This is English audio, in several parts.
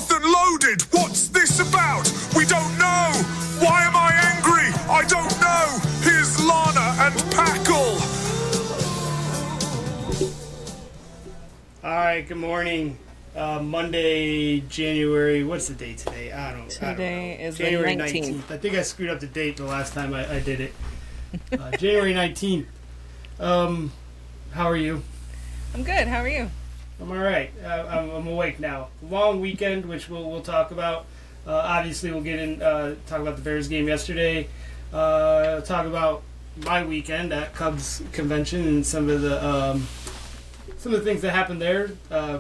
locked and loaded. What's this about? We don't know. Why am I angry? I don't know. Here's Lana and Packle. All right, good morning. Monday, January, what's the date today? I don't know. Today is January the 19th. I think I screwed up the date the last time I did it. January 19th. How are you? I'm good. How are you? I'm all right. I'm awake now. Long weekend, which we'll talk about. Obviously, we'll get in, talk about the Bears game yesterday. Talk about my weekend at Cubs convention and some of the things that happened there,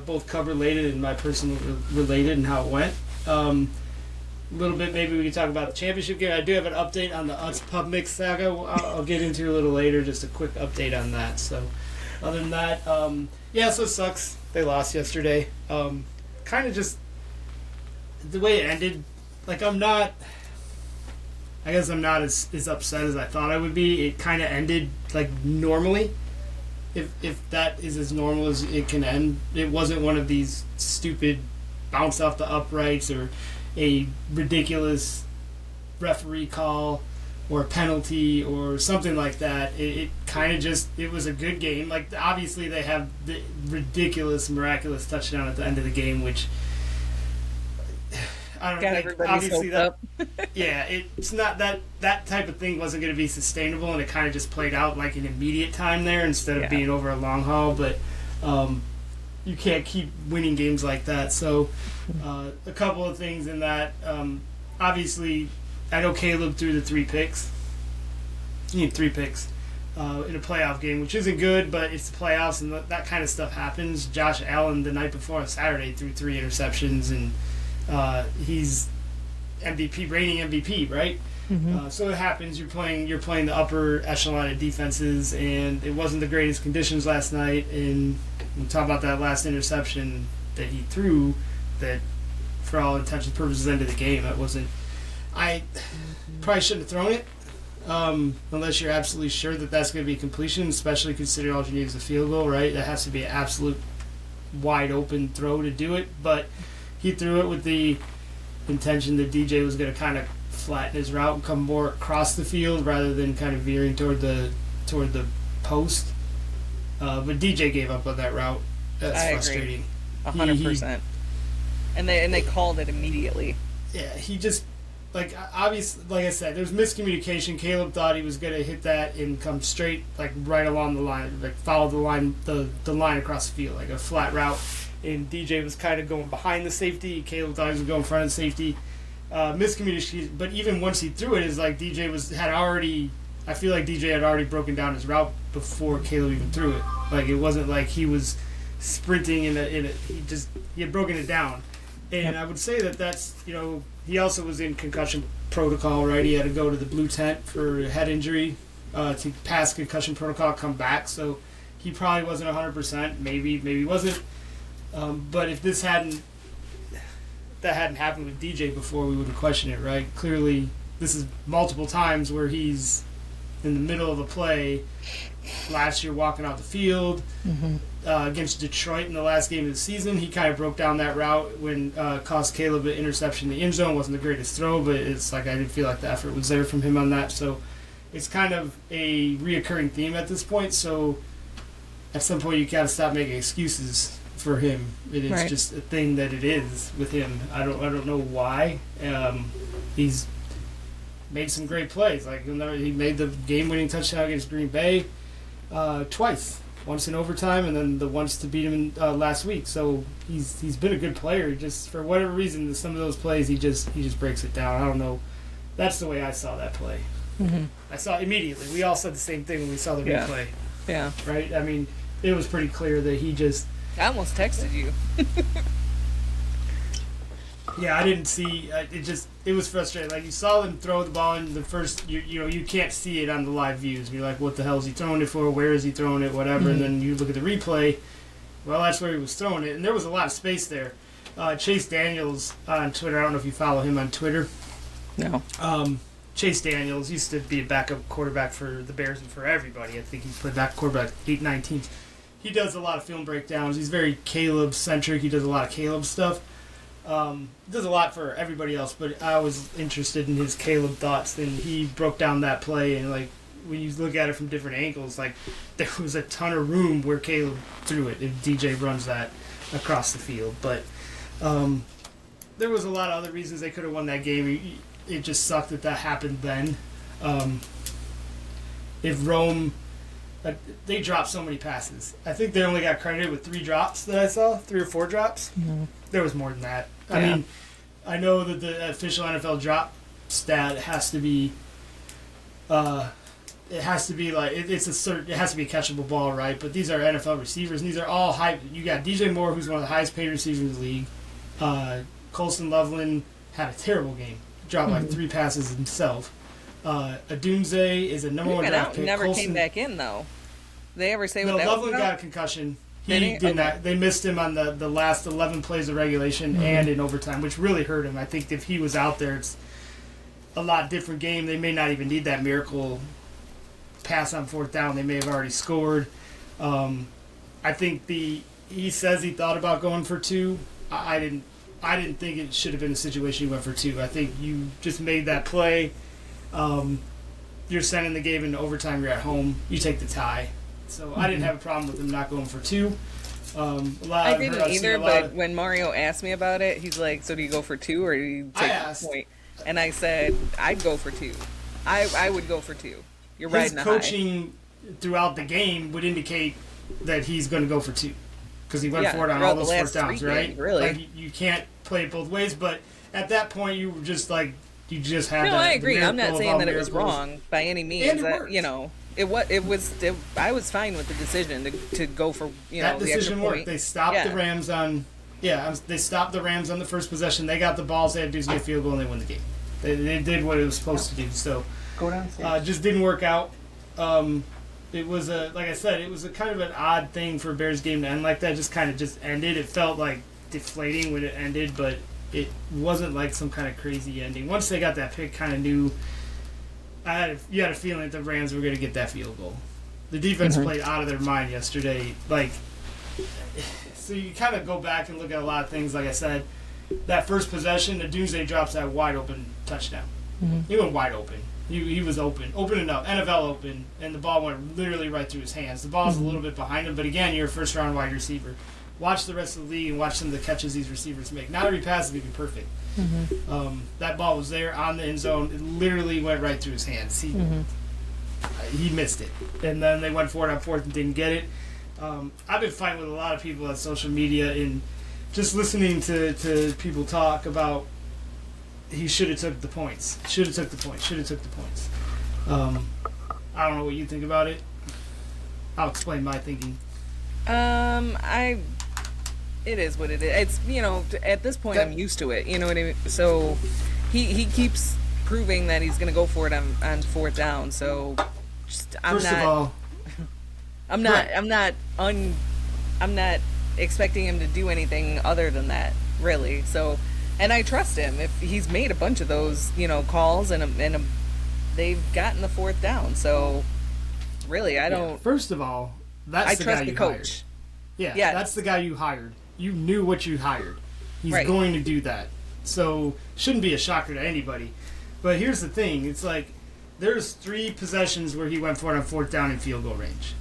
both Cub related and my personal related and how it went. A little bit, maybe we can talk about the championship game. I do have an update on the Utz Pub Mix saga. I'll get into a little later, just a quick update on that. So, other than that, so it sucks. They lost yesterday. Kind of just the way it ended. Like, I guess I'm not as upset as I thought I would be. It kind of ended like normally. If that is as normal as it can end, it wasn't one of these stupid bounce off the uprights or a ridiculous referee call or a penalty or something like that. It kind of just, it was a good game. Like, obviously they have the ridiculous, miraculous touchdown at the end of the game, which I don't know. Like, obviously that, yeah, it's not that type of thing wasn't going to be sustainable, and it kind of just played out like an immediate time there instead of being over a long haul. But you can't keep winning games like that. So a couple of things in that. Obviously, I know Caleb threw the 3 picks. You need 3 picks in a playoff game, which isn't good, but it's the playoffs, and that kind of stuff happens. Josh Allen the night before on Saturday threw 3 interceptions, and he's MVP, reigning MVP, right? Mm-hmm. So it happens. You're playing the upper echelon of defenses, and it wasn't the greatest conditions last night. And we'll talk about that last interception that he threw. That, for all intents and purposes, ended the game. That wasn't. I probably shouldn't have thrown it, unless you're absolutely sure that that's going to be completion. Especially considering all you need is a field goal, right? That has to be an absolute wide open throw to do it, but he threw it with the intention that DJ was going to kind of flatten his route and come more across the field rather than kind of veering toward the post. But DJ gave up on that route. That's frustrating. 100%. And they called it immediately. Yeah, he just, like, obviously, like I said, there's miscommunication. Caleb thought he was going to hit that and come straight, like, right along the line, like, follow the line, the line across the field, like a flat route. And DJ was kind of going behind the safety. Caleb thought he was going in front of the safety. Miscommunication. But even once he threw it, it's like DJ I feel like DJ had already broken down his route before Caleb even threw it. Like, it wasn't like he was sprinting he had broken it down. And I would say that's, he also was in concussion protocol, right? He had to go to the blue tent for a head injury to pass concussion protocol, come back. So he probably wasn't 100%. Maybe he wasn't. But if that hadn't happened with DJ before, we would have questioned it, right? Clearly, this is multiple times where he's in the middle of a play. Last year, walking out the field against Detroit in the last game of the season, he kind of broke down that route when cost Caleb an interception in the end zone. Wasn't the greatest throw, but it's like I didn't feel like the effort was there from him on that. So it's kind of a reoccurring theme at this point. So at some point, you got to stop making excuses for him. It is just a thing that it is with him. I don't know why. He's made some great plays. Like, he made the game-winning touchdown against Green Bay twice. Once in overtime, and then the once to beat him last week. So he's been a good player. Just for whatever reason, some of those plays he just breaks it down. I don't know. That's the way I saw that play. Mm-hmm. I saw immediately. We all said the same thing when we saw the replay. Yeah. Right. I mean, it was pretty clear that he just. I almost texted you. Yeah, I didn't see. It was frustrating. Like, you saw them throw the ball in the first. You can't see it on the live views. You're like, what the hell is he throwing it for? Where is he throwing it? Whatever. Mm-hmm. And then you look at the replay. Well, that's where he was throwing it, and there was a lot of space there. Chase Daniels on Twitter. I don't know if you follow him on Twitter. No. Chase Daniels used to be a backup quarterback for the Bears and for everybody. I think he's played back quarterback 8-9 teams. He does a lot of film breakdowns. He's very Caleb-centric. He does a lot of Caleb stuff. Does a lot for everybody else, but I was interested in his Caleb thoughts, and he broke down that play, and like when you look at it from different angles, like there was a ton of room where Caleb threw it if DJ runs that across the field. But there was a lot of other reasons they could have won that game. It just sucked that happened then. If Rome, they dropped so many passes. I think they only got credited with 3 drops that I saw, 3 or 4 drops. Mm-hmm. There was more than that. I mean, I know that the official NFL drop stat has to be, it has to be like it has to be a catchable ball, right? But these are NFL receivers, and these are all high. You got DJ Moore, who's one of the highest paid receivers in the league. Colston Loveland had a terrible game, dropped like 3 passes himself. Adunze is a number 1 draft pick. Never came back in though. They ever say no? What that Loveland was got a concussion. He did not. They missed him on the last 11 plays of regulation and in overtime, which really hurt him. I think if he was out there, it's a lot different game. They may not even need that miracle pass on 4th down. They may have already scored. I think he says he thought about going for 2. I didn't think it should have been a situation you went for 2. I think you just made that play. You're sending the game into overtime. You're at home. You take the tie. So I didn't have a problem with him not going for 2. I didn't either, but when Mario asked me about it, he's like, so do you go for 2 or do you take the point? And I said, I'd go for 2. I would go for 2. You're riding the high. His coaching throughout the game would indicate that he's going to go for 2. Because he went for it on all those 4th downs, right? Games, really. Like, you can't play it both ways, but at that point you were just like, you just had I agree. I'm not saying that it was wrong by any means. And it worked. I was fine with the decision to go for that the decision extra worked. point. They stopped the Rams on they stopped the Rams on the first possession. They got the balls. They had to do a field goal and they won the game. They did what it was supposed to do. So go downstairs. Just didn't work out. It was like I said, it was a kind of an odd thing for a Bears game to end like that. Just kind of just ended. It felt like deflating when it ended, but it wasn't like some kind of crazy ending. Once they got that pick, kind of knew. You had a feeling that the Rams were going to get that field goal. The defense played out of their mind yesterday. So you kind of go back and look at a lot of things. Like I said, that first possession, the Doomsday drops that wide open touchdown. He went wide open. He was open enough, NFL open, and the ball went literally right through his hands. The ball's a little bit behind him, but again, you're a first-round wide receiver. Watch the rest of the league and watch some of the catches these receivers make. Not every pass is going to be perfect. That ball was there on the end zone. It literally went right through his hands. He missed it. And then they went for it on 4th and didn't get it. I've been fighting with a lot of people on social media and just listening to people talk about he should have took the points. Should have took the points. I don't know what you think about it. I'll explain my thinking. It is what it is. It's, at this point, I'm used to it. You know what I mean? So he keeps proving that he's going to go for it on 4th down. So I'm not expecting him to do anything other than that, really. So, and I trust him. If he's made a bunch of those, calls and they've gotten the 4th down. So really, I don't. First of all, that's the guy you hired. Yeah, that's the guy you hired. You knew what you hired. He's going to do that. So, shouldn't be a shocker to anybody. But here's the thing. It's like, there's 3 possessions where he went for it on 4th down in field goal range.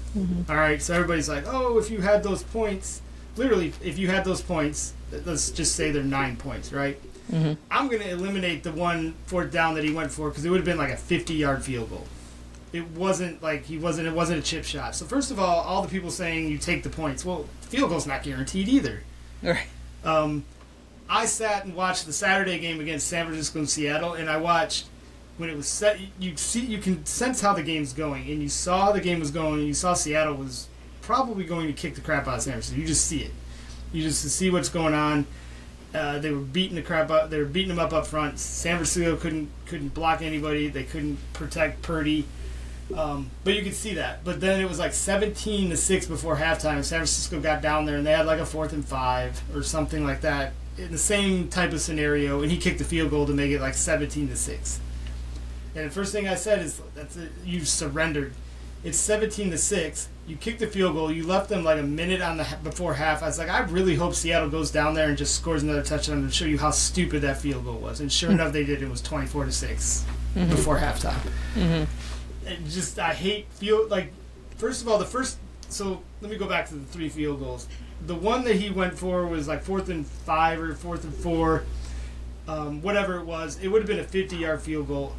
All right, so everybody's like, oh, if you had those points, literally, if you had those points, let's just say they're 9 points, right? I'm going to eliminate the 1 4th down that he went for because it would have been like a 50-yard field goal. It wasn't like it wasn't a chip shot. So first of all the people saying you take the points. Well, field goal's not guaranteed either. Right. I sat and watched the Saturday game against San Francisco and Seattle, and I watched when it was set. You can sense how the game's going, and you saw the game was going. And you saw Seattle was probably going to kick the crap out of San Francisco. You just see it. You just see what's going on. They were beating the crap out. They were beating them up front. San Francisco couldn't block anybody. They couldn't protect Purdy. But you could see that. But then it was like 17-6 before halftime. San Francisco got down there and they had like a 4th and 5 or something like that in the same type of scenario. And he kicked the field goal to make it like 17-6. And the first thing I said is, you've surrendered. It's 17-6. You kicked the field goal. You left them like a minute before half. I was like, I really hope Seattle goes down there and just scores another touchdown to show you how stupid that field goal was. And sure enough, they did. It was 24-6 before halftime. I hate first of all, so let me go back to the 3 field goals. The one that he went for was like 4th and 5 or 4th and 4, whatever it was. It would have been a 50-yard field goal.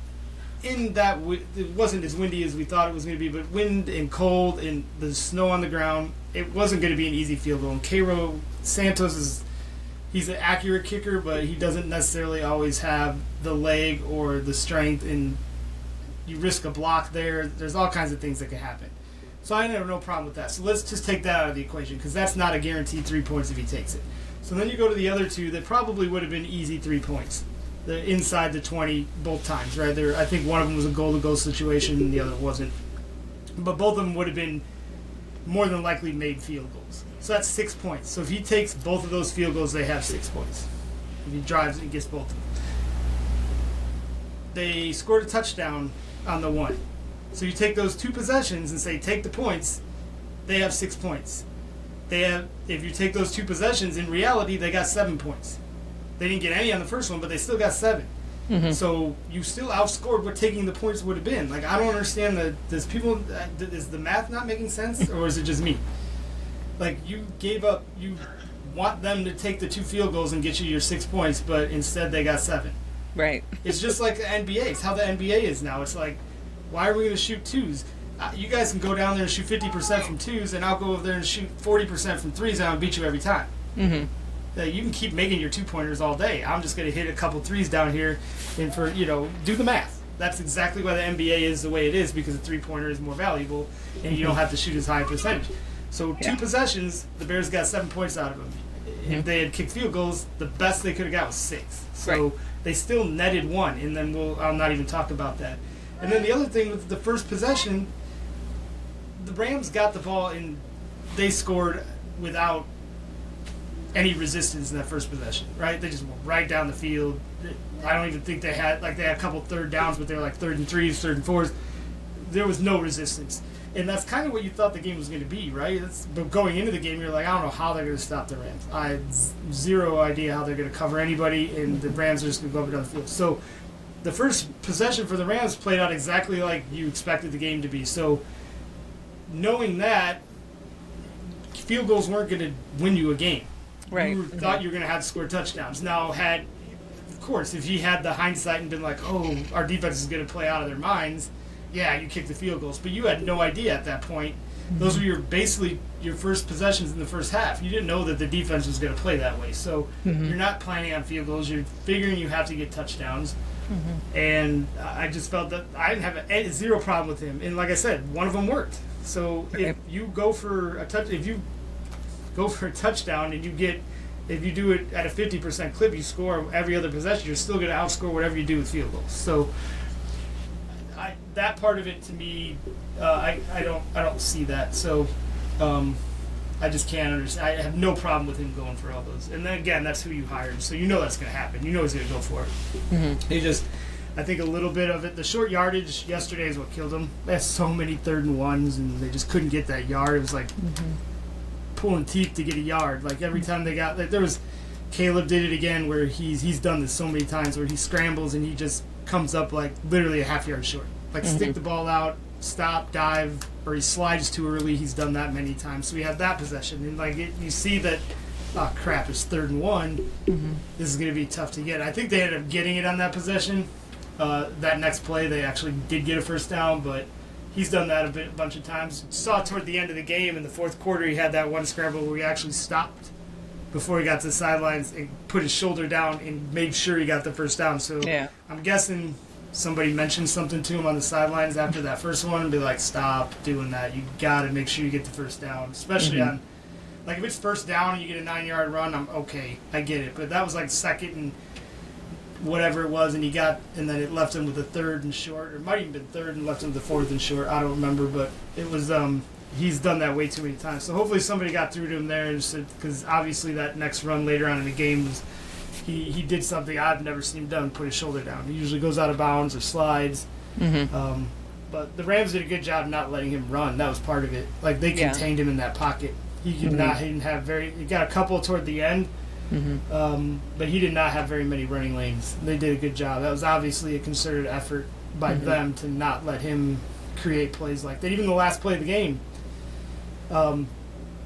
In that, it wasn't as windy as we thought it was going to be, but wind and cold and the snow on the ground, it wasn't going to be an easy field goal. And Cairo Santos he's an accurate kicker, but he doesn't necessarily always have the leg or the strength, and you risk a block there. There's all kinds of things that can happen. So I have no problem with that. So let's just take that out of the equation, because that's not a guaranteed 3 points if he takes it. So then you go to the other 2 that probably would have been easy 3 points. The inside the 20 both times, right? I think one of them was a goal-to-goal situation and the other wasn't. But both of them would have been more than likely made field goals. So that's 6 points. So if he takes both of those field goals, they have 6 points. If he drives and gets both of them. They scored a touchdown on the 1. So you take those 2 possessions and say, take the points, they have 6 points. If you take those 2 possessions, in reality, they got 7 points. They didn't get any on the first one, but they still got 7. So you still outscored what taking the points would have been. Like, I don't understand is the math not making sense, or is it just me? Like, you gave up, you want them to take the 2 field goals and get you your 6 points, but instead they got 7. Right. It's just like the NBA. It's how the NBA is now. It's like, why are we going to shoot 2s? You guys can go down there and shoot 50% from 2s, and I'll go over there and shoot 40% from 3s, and I'll beat you every time. You can keep making your 2-pointers all day. I'm just going to hit a couple 3s down here and do the math. That's exactly why the NBA is the way it is, because the 3-pointer is more valuable and you don't have to shoot as high a percentage. So 2 possessions, the Bears got 7 points out of them. If they had kicked field goals, the best they could have got was 6. So they still netted 1, and then I'll not even talk about that. And then the other thing with the first possession, the Rams got the ball and they scored without any resistance in that first possession, right? They just went right down the field. I don't even think they had a couple 3rd downs, but they were like 3rd and 3s, 3rd and 4s. There was no resistance. And that's kind of what you thought the game was going to be, right? But going into the game, you're like, I don't know how they're going to stop the Rams. I had zero idea how they're going to cover anybody, and the Rams are just going to go up and down the field. So the first possession for the Rams played out exactly like you expected the game to be. So knowing that, field goals weren't going to win you a game. Right. You thought you were going to have to score touchdowns. Now, of course, if he had the hindsight and been like, oh, our defense is going to play out of their minds, yeah, you kick the field goals. But you had no idea at that point. Those were basically your first possessions in the first half. You didn't know that the defense was going to play that way. So you're not planning on field goals. You're figuring you have to get touchdowns. And I just felt that I didn't have zero problem with him. And like I said, one of them worked. So if you go for a touchdown and if you do it at a 50% clip, you score every other possession, you're still going to outscore whatever you do with field goals. So that part of it, to me, I don't see that. So I just can't understand. I have no problem with him going for all those. And then again, that's who you hired, so you know that's going to happen. You know he's going to go for it. I think a little bit of it, the short yardage yesterday is what killed him. They had so many 3rd and 1s, and they just couldn't get that yard. It was like pulling teeth to get a yard. Like every time they got, Caleb did it again, where he's done this so many times, where he scrambles and he just comes up like literally a half yard short. Like stick the ball out, stop, dive, or he slides too early. He's done that many times. So we have that possession, and you see that, oh crap, it's 3rd and 1. This is going to be tough to get. I think they ended up getting it on that possession. That next play, they actually did get a first down, but he's done that a bunch of times. Saw toward the end of the game in the 4th quarter, he had that one scramble where he actually stopped before he got to the sidelines and put his shoulder down and made sure he got the first down. So I'm guessing somebody mentioned something to him on the sidelines after that first one and be like, stop doing that. You got to make sure you get the first down, especially on, if it's first down and you get a 9-yard run, I'm okay. I get it. But that was like 2nd and whatever it was, and then it left him with a 3rd and short, or it might even been 3rd and left him with a 4th and short. I don't remember, but it was, he's done that way too many times. So hopefully somebody got through to him there, because obviously that next run later on in the game was, he did something I've never seen him done, put his shoulder down. He usually goes out of bounds or slides. But But the Rams did a good job not letting him run. That was part of it. Like, they contained him in that pocket. He could not. He didn't have he got a couple toward the end, but he did not have very many running lanes. They did a good job. That was obviously a concerted effort by them to not let him create plays like that. Even the last play of the game,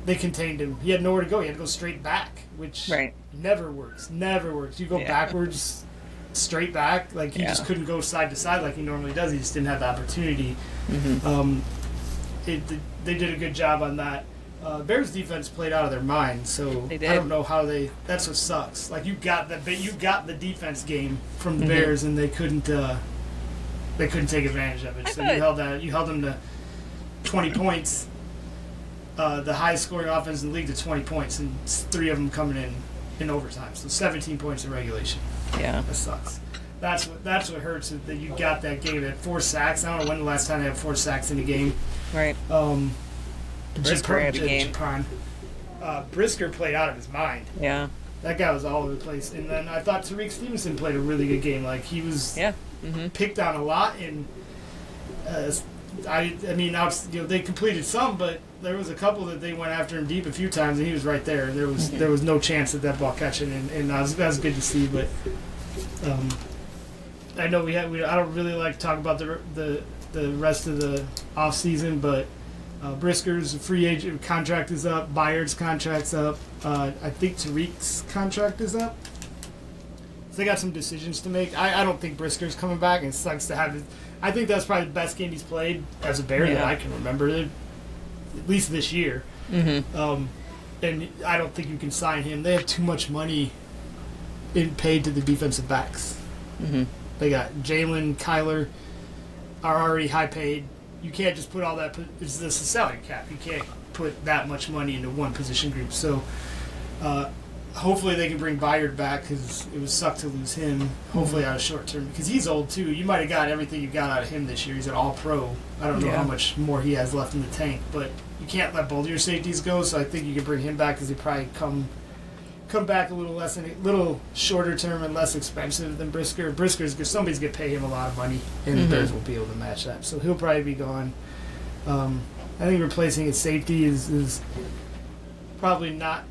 they contained him. He had nowhere to go. He had to go straight back, which never works. Never works. You go backwards, straight back. Like, he just couldn't go side to side like he normally does. He just didn't have the opportunity. They did a good job on that. Bears defense played out of their mind, so I don't know how they. That's what sucks. Like, you got the defense game from the Bears, and they couldn't take advantage of it. So you held them to 20 points, the highest scoring offense in the league to 20 points, and 3 of them coming in overtime. So 17 points in regulation. Yeah, that sucks. That's what hurts, is that you got that game. They had 4 sacks. I don't know when the last time they had 4 sacks in a game. Right. Brisker had a game. Brisker played out of his mind. Yeah. That guy was all over the place. And then I thought Tariq Stevenson played a really good game. Like, he was picked on a lot. And they completed some, but there was a couple that they went after him deep a few times, and he was right there. There was no chance at that ball catching, and that was good to see. But I know I don't really like to talk about the rest of the off season, but Brisker's free agent contract is up. Byard's contract's up. I think Tariq's contract is up. So they got some decisions to make. I don't think Brisker's coming back, and it sucks to have it. I think that's probably the best game he's played as a Bear that I can remember, at least this year. And I don't think you can sign him. They have too much money paid to the defensive backs. They got Jalen, Kyler are already high paid. You can't just put all that. It's a salary cap. You can't put that much money into one position group. So hopefully they can bring Byard back, because it would suck to lose him. Hopefully out of short term, because he's old too. You might have got everything you got out of him this year. He's an All-Pro. I don't know how much more he has left in the tank, but you can't let both of your safeties go. So I think you can bring him back, because he probably come back a little shorter term and less expensive than Brisker. Brisker's good. Somebody's going to pay him a lot of money, and the Bears will be able to match that. So he'll probably be gone. I think replacing his safety is probably not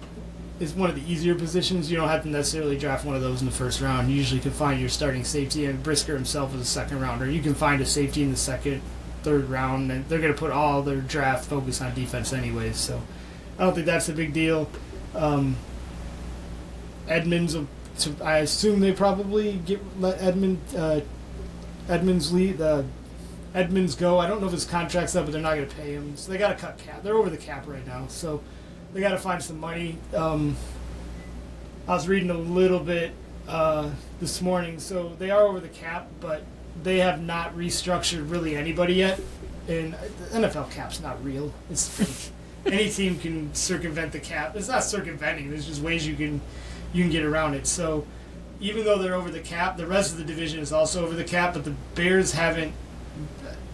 is one of the easier positions. You don't have to necessarily draft one of those in the first round. You usually can find your starting safety, and Brisker himself is a second rounder. You can find a safety in the second, third round, and they're going to put all their draft focus on defense anyways. So I don't think that's a big deal. Edmonds, I assume they probably let Edmonds go. I don't know if his contract's up, but they're not going to pay him. So they got to cut cap. They're over the cap right now, so they got to find some money. I was reading a little bit this morning. So they are over the cap, but they have not restructured really anybody yet. And the NFL cap's not real. It's fake. Any team can circumvent the cap. It's not circumventing. There's just ways you can get around it. So even though they're over the cap, the rest of the division is also over the cap, but the Bears haven't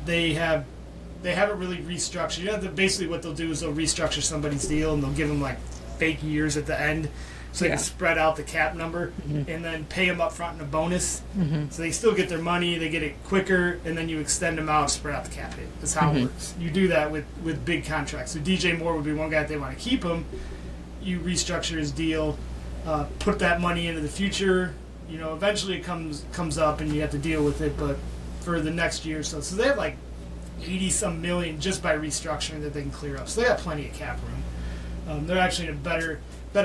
really restructured. You know, basically what they'll do is they'll restructure somebody's deal, and they'll give them like fake years at the end, so they can spread out the cap number, and then pay them up front in a bonus. So they still get their money, they get it quicker, and then you extend them out, spread out the cap hit. That's how it works. You do that with big contracts. So DJ Moore would be one guy if they want to keep him. You restructure his deal, put that money into the future. You know, eventually it comes up and you have to deal with it, but for the next year or so. So they have like 80-some million just by restructuring that they can clear up. So they got plenty of cap room. They're actually in a better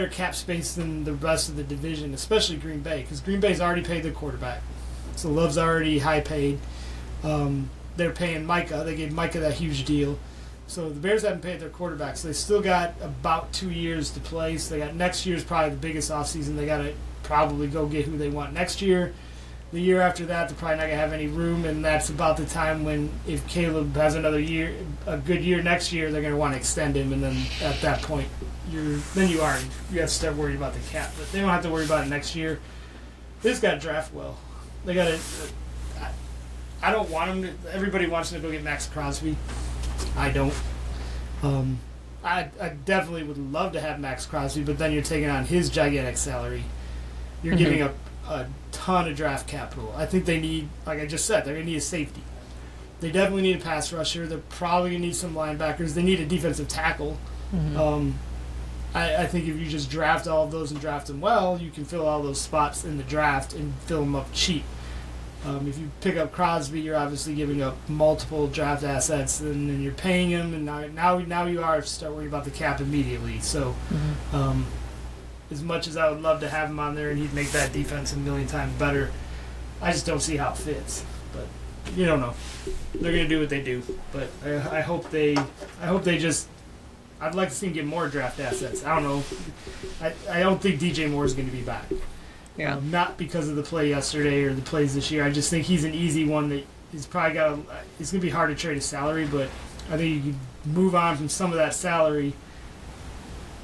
cap space than the rest of the division, especially Green Bay, because Green Bay's already paid their quarterback. So Love's already high paid. They're paying Micah. They gave Micah that huge deal. So the Bears haven't paid their quarterback, so they still got about 2 years to play. So they got next year's probably the biggest offseason. They got to probably go get who they want next year. The year after that, they're probably not going to have any room, and that's about the time when, if Caleb has another year, a good year next year, they're going to want to extend him, and then at that point, you have to start worrying about the cap. But they don't have to worry about it next year. They just got to draft well. They got to. I don't want them to. Everybody wants them to go get Max Crosby. I don't. I definitely would love to have Max Crosby, but then you're taking on his gigantic salary. You're giving up a ton of draft capital. I think they need, like I just said, they're going to need a safety. They definitely need a pass rusher. They're probably going to need some linebackers. They need a defensive tackle. I think if you just draft all of those and draft them well, you can fill all those spots in the draft and fill them up cheap. If you pick up Crosby, you're obviously giving up multiple draft assets, and then you're paying him, and now you are start worrying about the cap immediately. So, as much as I would love to have him on there and he'd make that defense a million times better, I just don't see how it fits. But you don't know. They're gonna do what they do, but I hope they just. I'd like to see him get more draft assets. I don't know. I don't think DJ Moore is going to be back. Yeah. Not because of the play yesterday or the plays this year. I just think he's an easy one that he's probably got. It's going to be hard to trade his salary, but I think you can move on from some of that salary.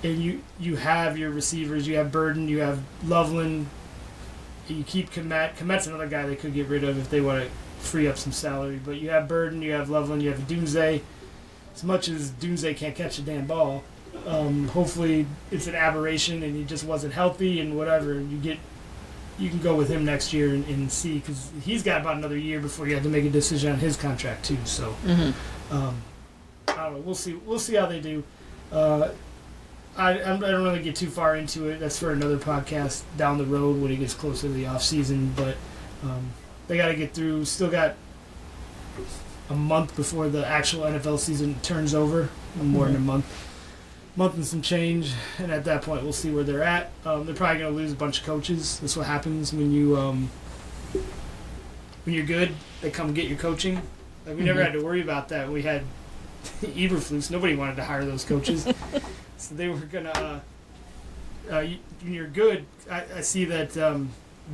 And you have your receivers. You have Burden. You have Loveland. You keep Komet. Komet's another guy they could get rid of if they want to free up some salary. But you have Burden. You have Loveland. You have Dunze. As much as Dunze can't catch a damn ball, hopefully it's an aberration and he just wasn't healthy and whatever. You can go with him next year and see, because he's got about another year before you have to make a decision on his contract too. So I don't know. We'll see how they do. I don't really get too far into it. That's for another podcast down the road when it gets closer to the off season. But they got to get through. Still got a month before the actual NFL season turns over, more than a month and some change, and at that point we'll see where they're at. They're probably going to lose a bunch of coaches. That's what happens when you're good. They come get your coaching. Like, we never had to worry about that. We had Eberflus. Nobody wanted to hire those coaches, so they were gonna. When you're good, I see that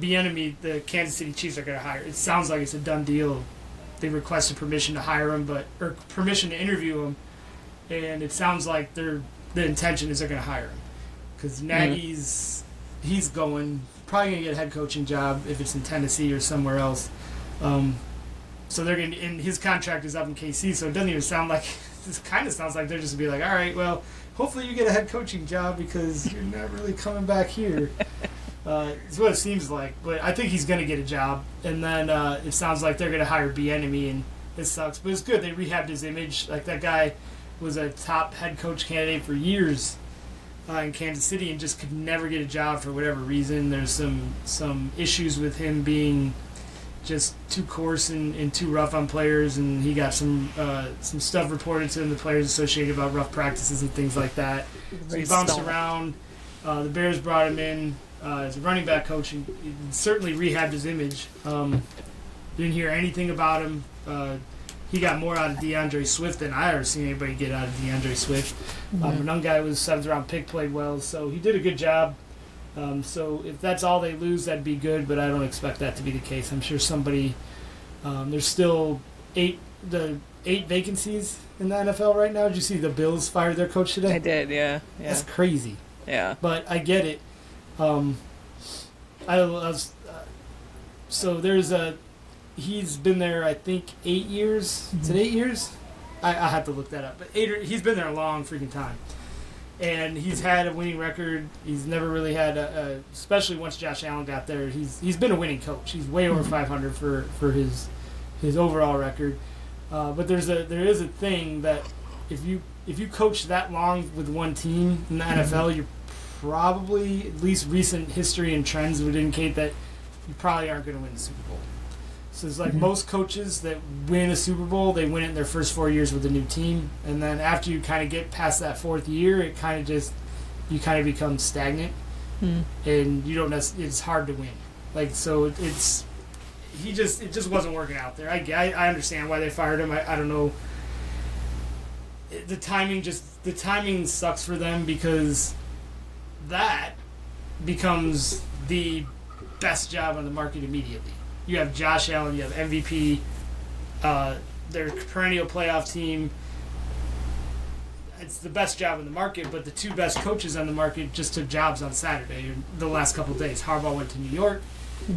Bieniemy, the Kansas City Chiefs, are going to hire. It sounds like it's a done deal. They requested permission to hire him, or permission to interview him, and it sounds like the intention is they're going to hire him, because Nagy's he's probably going to get a head coaching job if it's in Tennessee or somewhere else. So they're going to, and his contract is up in KC, so it doesn't even sound like. This kind of sounds like they're just going to be like, all right, well, hopefully you get a head coaching job because you're not really coming back here. It's what it seems like, but I think he's going to get a job, and then it sounds like they're going to hire Bieniemy, and it sucks, but it's good. They rehabbed his image. Like, that guy was a top head coach candidate for years in Kansas City and just could never get a job for whatever reason. There's some issues with him being just too coarse and too rough on players, and he got some stuff reported to him, the Players Association, about rough practices and things like that. So he bounced around. The Bears brought him in as a running back coach, and certainly rehabbed his image. Didn't hear anything about him. He got more out of DeAndre Swift than I ever seen anybody get out of DeAndre Swift. Another guy was 7th round pick, played well, so he did a good job. So if that's all they lose, that'd be good, but I don't expect that to be the case. I'm sure somebody. There's still 8 vacancies in the NFL right now. Did you see the Bills fired their coach today? I did, yeah. That's crazy. Yeah. But I get it. So he's been there, I think, 8 years. Is it 8 years? I have to look that up. But he's been there a long freaking time. And he's had a winning record. He's never really had especially once Josh Allen got there, he's been a winning coach. He's way over 500 for his overall record. But there is a thing that if you coach that long with one team in the NFL, you're probably, at least recent history and trends would indicate that you probably aren't going to win the Super Bowl. So it's like most coaches that win a Super Bowl, they win it in their first 4 years with a new team, and then after you kind of get past that 4th year, you kind of become stagnant, and you don't. It's hard to win. Like, so it just wasn't working out there. I understand why they fired him. I don't know. The timing sucks for them, because that becomes the best job on the market immediately. You have Josh Allen, you have MVP, their perennial playoff team. It's the best job in the market, but the 2 best coaches on the market just took jobs on Saturday, or the last couple of days. Harbaugh went to New York,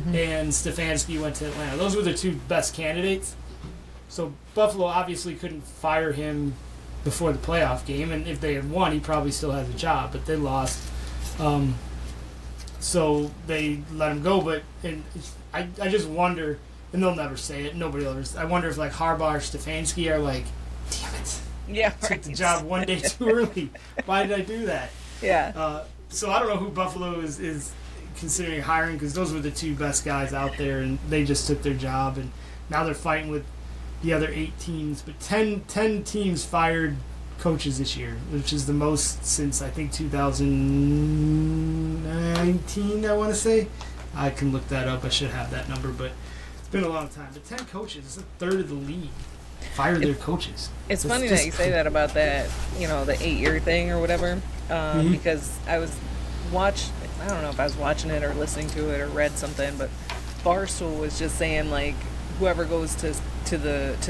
and Stefanski went to Atlanta. Those were the 2 best candidates. So Buffalo obviously couldn't fire him before the playoff game, and if they had won, he probably still has a job, but they lost. So they let him go, but I just wonder and they'll never say it. Nobody will ever. I wonder if like Harbaugh or Stefanski are like, damn it, Yeah, took the job one day too early. Why did I do that? Yeah. So I don't know who Buffalo is considering hiring, because those were the two best guys out there, and they just took their job, and now they're fighting with the other 8 teams. But 10 teams fired coaches this year, which is the most since I think 2019, I want to say. I can look that up. I should have that number, but it's been a long time. But 10 coaches, it's a third of the league, fire their coaches. It's funny that you say that about that, the 8-year thing or whatever, because I don't know if I was watching it or listening to it or read something, but Barstool was just saying, like, whoever goes to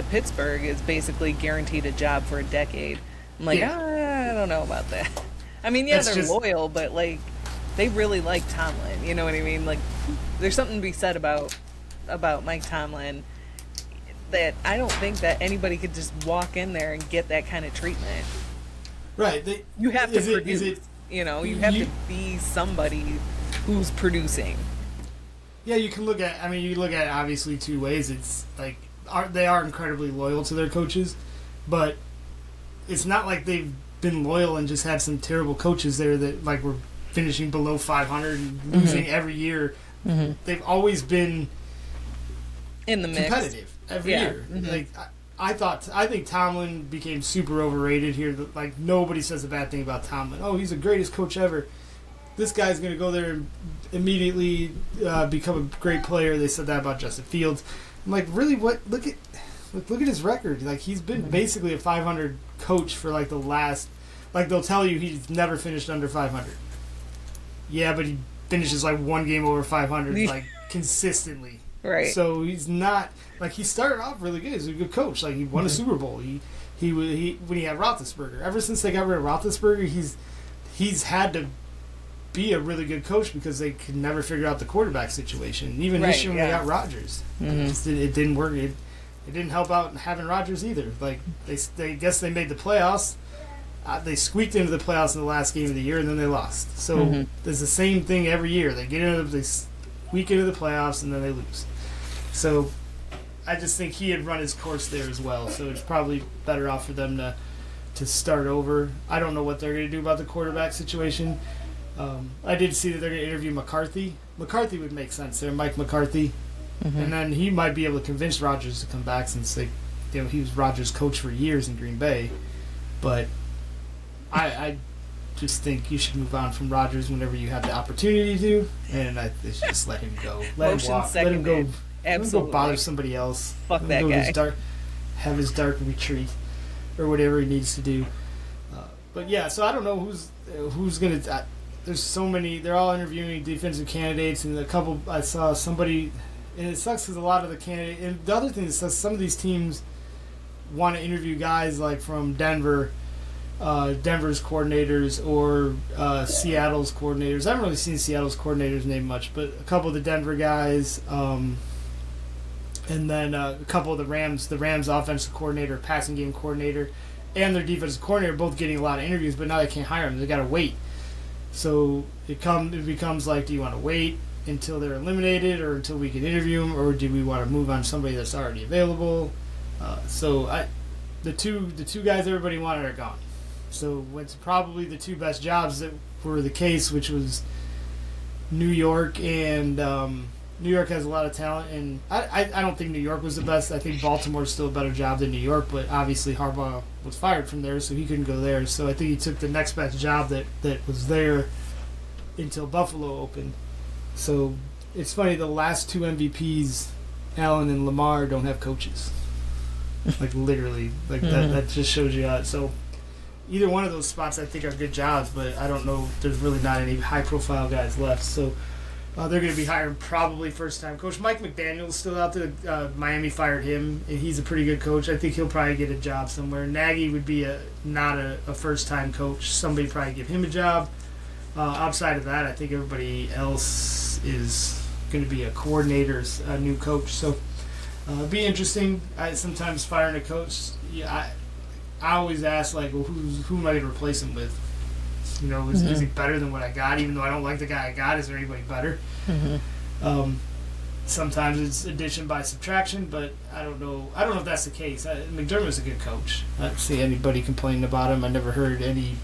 Pittsburgh is basically guaranteed a job for a decade. I'm like, I don't know about that. I mean, yeah, they're loyal, but, like, they really like Tomlin, you know what I mean? Like, there's something to be said about Mike Tomlin that I don't think that anybody could just walk in there and get that kind of treatment. Right. You have to produce. You have to be somebody who's producing. Yeah, you can look at it obviously two ways. It's like they are incredibly loyal to their coaches, but it's not like they've been loyal and just had some terrible coaches there that like were finishing below 500 and losing every year. They've always been in the mix, competitive every year. Like I think Tomlin became super overrated here. Like nobody says a bad thing about Tomlin. Oh, he's the greatest coach ever. This guy's going to go there and immediately become a great player. They said that about Justin Fields. I'm like, really? What? Look at his record. Like he's been basically a 500 coach for like the last. Like they'll tell you he's never finished under 500. Yeah, but he finishes like one game over 500 like consistently. Right. So he's not like he started off really good. He's a good coach. Like he won a Super Bowl. He when he had Roethlisberger. Ever since they got rid of Roethlisberger, he's had to be a really good coach because they could never figure out the quarterback situation. Even this year when they got Rodgers, it didn't work. It didn't help out having Rodgers either. Like they guess they made the playoffs. They squeaked into the playoffs in the last game of the year, and then they lost. So there's the same thing every year. They squeak into the playoffs, and then they lose. So I just think he had run his course there as well. So it's probably better off for them to start over. I don't know what they're going to do about the quarterback situation. I did see that they're going to interview McCarthy. McCarthy would make sense there, Mike McCarthy. And then he might be able to convince Rodgers to come back since he was Rodgers' coach for years in Green Bay. But I just think you should move on from Rodgers whenever you have the opportunity to, and they should just let him go. Let him walk. Let him go. Absolutely. Let him go bother somebody else. Fuck that guy. Have his dark retreat or whatever he needs to do. But yeah, so I don't know who's going to. There's so many. They're all interviewing defensive candidates, and a couple. I saw somebody, and it sucks because a lot of the candidates. And the other thing is, some of these teams want to interview guys like from Denver's coordinators or Seattle's coordinators. I haven't really seen Seattle's coordinators named much, but a couple of the Denver guys, and then a couple of the Rams offensive coordinator, passing game coordinator, and their defensive coordinator both getting a lot of interviews, but now they can't hire them. They got to wait. So it becomes like, do you want to wait until they're eliminated or until we can interview them, or do we want to move on to somebody that's already available? The two guys everybody wanted are gone. So it's probably the two best jobs that were the case, which was New York, and New York has a lot of talent, and I don't think New York was the best. I think Baltimore's still a better job than New York, but obviously Harbaugh was fired from there, so he couldn't go there. So I think he took the next best job that was there until Buffalo opened. So it's funny, the last two MVPs, Allen and Lamar, don't have coaches. Like literally, like that just shows you how. So either one of those spots I think are good jobs, but I don't know. There's really not any high-profile guys left. So they're going to be hiring probably first-time coach. Mike McDaniel's still out there. Miami fired him, and he's a pretty good coach. I think he'll probably get a job somewhere. Nagy would be not a first-time coach. Somebody probably give him a job. Outside of that, I think everybody else is going to be a coordinator, a new coach. So it'll be interesting. Sometimes firing a coach, I always ask, like, well, who am I going to replace him with? You know, is he better than what I got? Even though I don't like the guy I got, is there anybody better? sometimes it's addition by subtraction, but I don't know if that's the case. McDermott's a good coach. I don't see anybody complaining about him. I never heard any,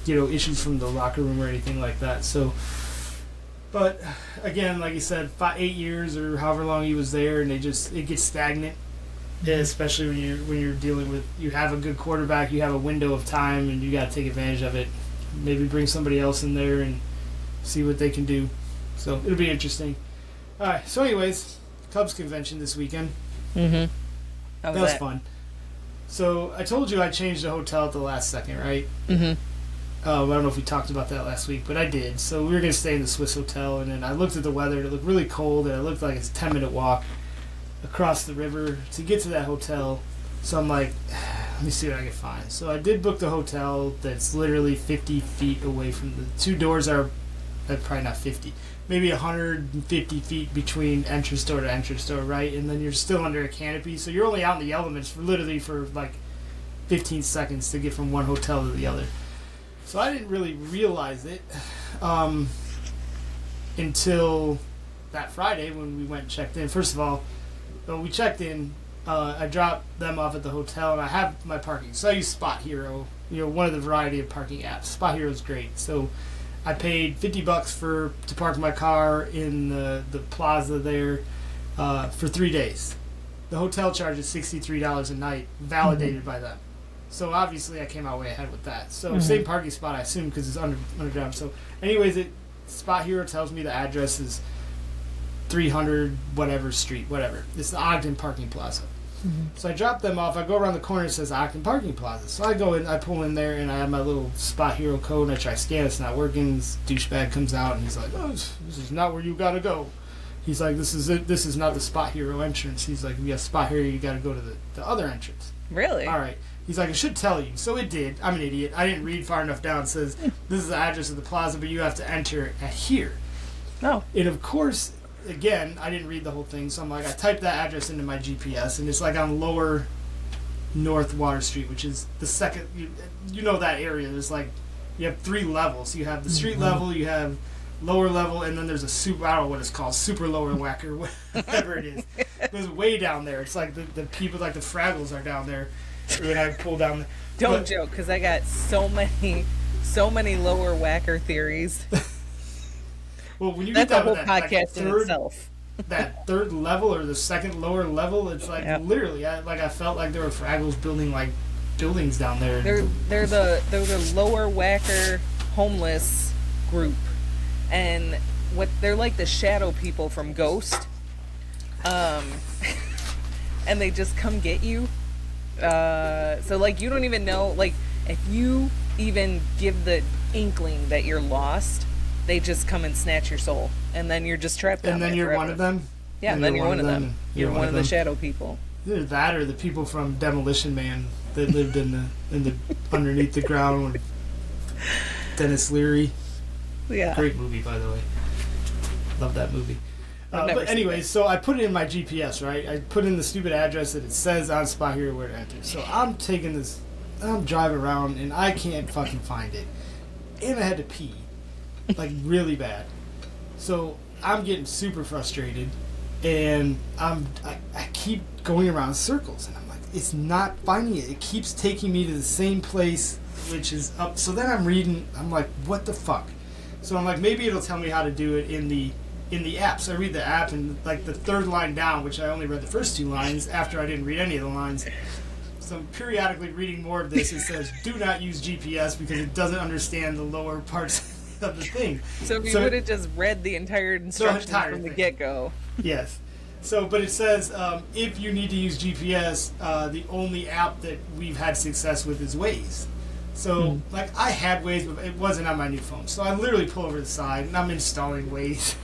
issues from the locker room or anything like that. So, but again, like you said, 8 years or however long he was there, and it gets stagnant. Especially when you're dealing with, you have a good quarterback, you have a window of time, and you got to take advantage of it. Maybe bring somebody else in there and see what they can do. So it'll be interesting. All right. So, anyways, Cubs convention this weekend. Mm-hmm. That was fun. So I told you I changed the hotel at the last second, right? Mm-hmm. I don't know if we talked about that last week, but I did. So we were going to stay in the Swiss hotel, and then I looked at the weather, and it looked really cold, and it looked like it's a 10-minute walk across the river to get to that hotel. So I'm like, let me see what I can find. So I did book the hotel that's literally 50 feet away from the two doors are probably not 50, maybe 150 feet between entrance door to entrance door, right? And then you're still under a canopy, so you're only out in the elements for like 15 seconds to get from one hotel to the other. So I didn't really realize it until that Friday when we went and checked in. First of all, when we checked in, I dropped them off at the hotel, and I have my parking. So I use Spot Hero, one of the variety of parking apps. Spot Hero is great. So I paid $50 to park my car in the plaza there for 3 days. The hotel charges $63 a night, validated by them. So obviously I came out way ahead with that. So same parking spot, I assume, because it's underground. So anyways, Spot Hero tells me the address is 300 whatever street, whatever. It's the Ogden Parking Plaza. Mm-hmm. So I drop them off. I go around the corner, it says Ogden Parking Plaza. So I go in, I pull in there, and I have my little Spot Hero code, and I try to scan it. It's not working. This douchebag comes out, and he's like, oh, this is not where you gotta go. He's like, this is it. This is not the Spot Hero entrance. He's like, if you got Spot Hero, you gotta go to the other entrance. Really? All right. He's like, I should tell you. So it did. I'm an idiot. I didn't read far enough down. It says, this is the address of the plaza, but you have to enter at here. Oh. And of course, again, I didn't read the whole thing. So I'm like, I typed that address into my GPS, and it's like on Lower North Water Street, which is the second, you know that area. There's like, you have 3 levels. You have the street level, you have lower level, and then there's a super, I don't know what it's called, super lower whacker, whatever it is. It's way down there. It's like the people, like the Fraggles are down there. When I pull down the, Don't joke, because I got so many lower whacker theories. Well, when you That's get a whole that, podcast in itself. That third level or the second lower level, it's like literally, I felt like there were Fraggles building like buildings down there. They're the lower whacker homeless group, and they're like the shadow people from Ghost, and they just come get you. So like you don't even know, like if you even give the inkling that you're lost, they just come and snatch your soul, and then you're just trapped down there. And then you're forever. one of them. Yeah, and then you're one of them. You're one of the shadow people. Either that or the people from Demolition Man that lived in the underneath the ground with Dennis Leary. Yeah. Great movie, by the way. Love that movie. But anyways, so I put it in my GPS, right? I put in the stupid address that it says on Spot Hero where to enter. So I'm driving around, and I can't fucking find it. And I had to pee. Like, really bad. So I'm getting super frustrated, and I keep going around circles, and I'm like, it's not finding it. It keeps taking me to the same place, which is up. So then I'm reading, I'm like, what the fuck? So I'm like, maybe it'll tell me how to do it in the app. So I read the app, and like the third line down, which I only read the first 2 lines after I didn't read any of the lines. So I'm periodically reading more of this. It says, do not use GPS because it doesn't understand the lower parts of the thing. So if you would have just read the entire instructions from the get-go. Yes. So, but it says, if you need to use GPS, the only app that we've had success with is Waze. So, like, I had Waze, but it wasn't on my new phone. So I literally pull over the side, and I'm installing Waze.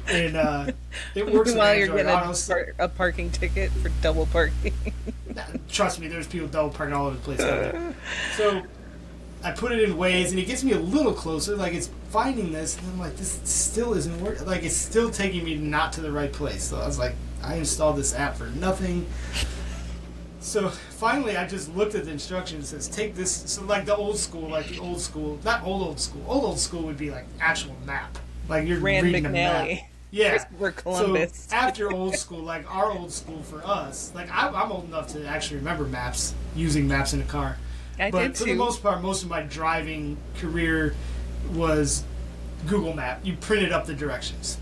And it works with while Android you're Auto. getting a parking ticket for double parking. Trust me, there's people double parking all over the place out there. So I put it in Waze, and it gets me a little closer. Like, it's finding this, and I'm like, this still isn't working. Like, it's still taking me not to the right place. So I was like, I installed this app for nothing. So finally, I just looked at the instructions. It says, take this. So like the old school, not old school. Old school would be like actual map. Like you're Rand reading McNally. a map. Yeah. Christopher Columbus. So after old school, like our old school for us, like I'm old enough to actually remember maps, using maps in a car. I but did for too. the most part, most of my driving career was Google Map. You printed up the directions.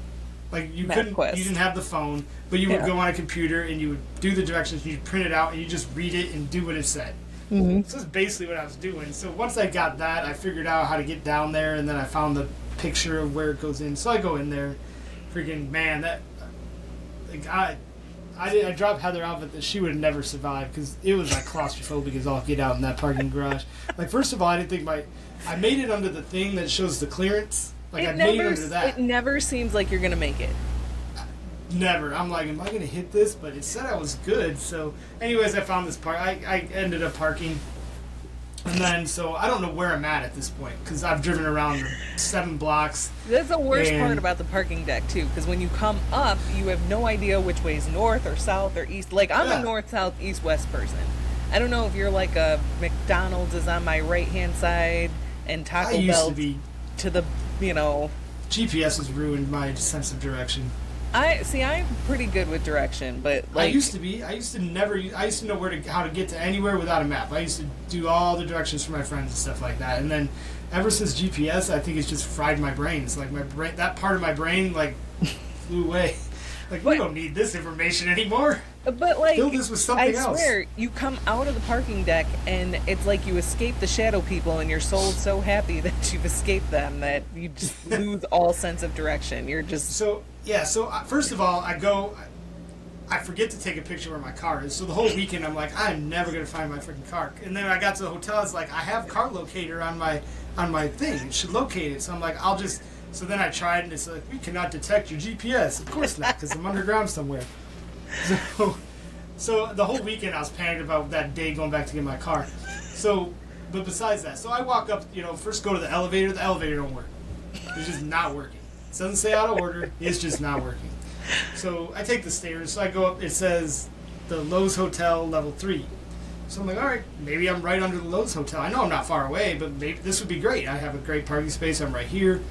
Like you MapQuest. you didn't have the phone, but you would go on a computer and you would do the directions. You print it out and you just read it and do what it said. Mm-hmm. So that's basically what I was doing. So once I got that, I figured out how to get down there, and then I found the picture of where it goes in. So I go in there, freaking man, that like I dropped Heather out, but she would have never survived because it was like claustrophobic as all get out in that parking garage. Like first of all, I didn't think I made it under the thing that shows the clearance. Like I made it under that. It never seems like you're gonna make it. Never. I'm like, am I gonna hit this? But it said I was good. So, anyways, I found this park. I ended up parking, and then so I don't know where I'm at this point because I've driven around 7 blocks. That's the worst part about the parking deck too, because when you come up, you have no idea which way is north or south or east. Like I'm a north, south, east, west person. I don't know if you're like a McDonald's is on my right hand side and Taco Bell to the GPS has ruined my sense of direction. I'm pretty good with direction, but like I used to be. I used to know how to get to anywhere without a map. I used to do all the directions for my friends and stuff like that. And then ever since GPS, I think it's just fried my brain. It's like my brain, that part of my brain like flew away. Like we don't need this information anymore. But like, fill this with something else. I swear, you come out of the parking deck and it's like you escape the shadow people, and your soul's so happy that you've escaped them that you just lose all sense of direction. You're just So first of all, I forget to take a picture where my car is. So the whole weekend, I'm like, I'm never gonna find my freaking car. And then I got to the hotel. I was like, I have car locator on my thing. It should locate it. So I'm like, I'll just. So then I tried, and it's like, we cannot detect your GPS. Of course not, because I'm underground somewhere. So the whole weekend I was panicked about that day going back to get my car. So, but besides that, so I walk up, first go to the elevator. The elevator don't work. It's just not working. It doesn't say out of order. It's just not working. So I take the stairs. So I go up. It says the Lowe's Hotel level 3. So I'm like, all right, maybe I'm right under the Lowe's Hotel. I know I'm not far away, but maybe this would be great. I have a great parking space. I'm right here.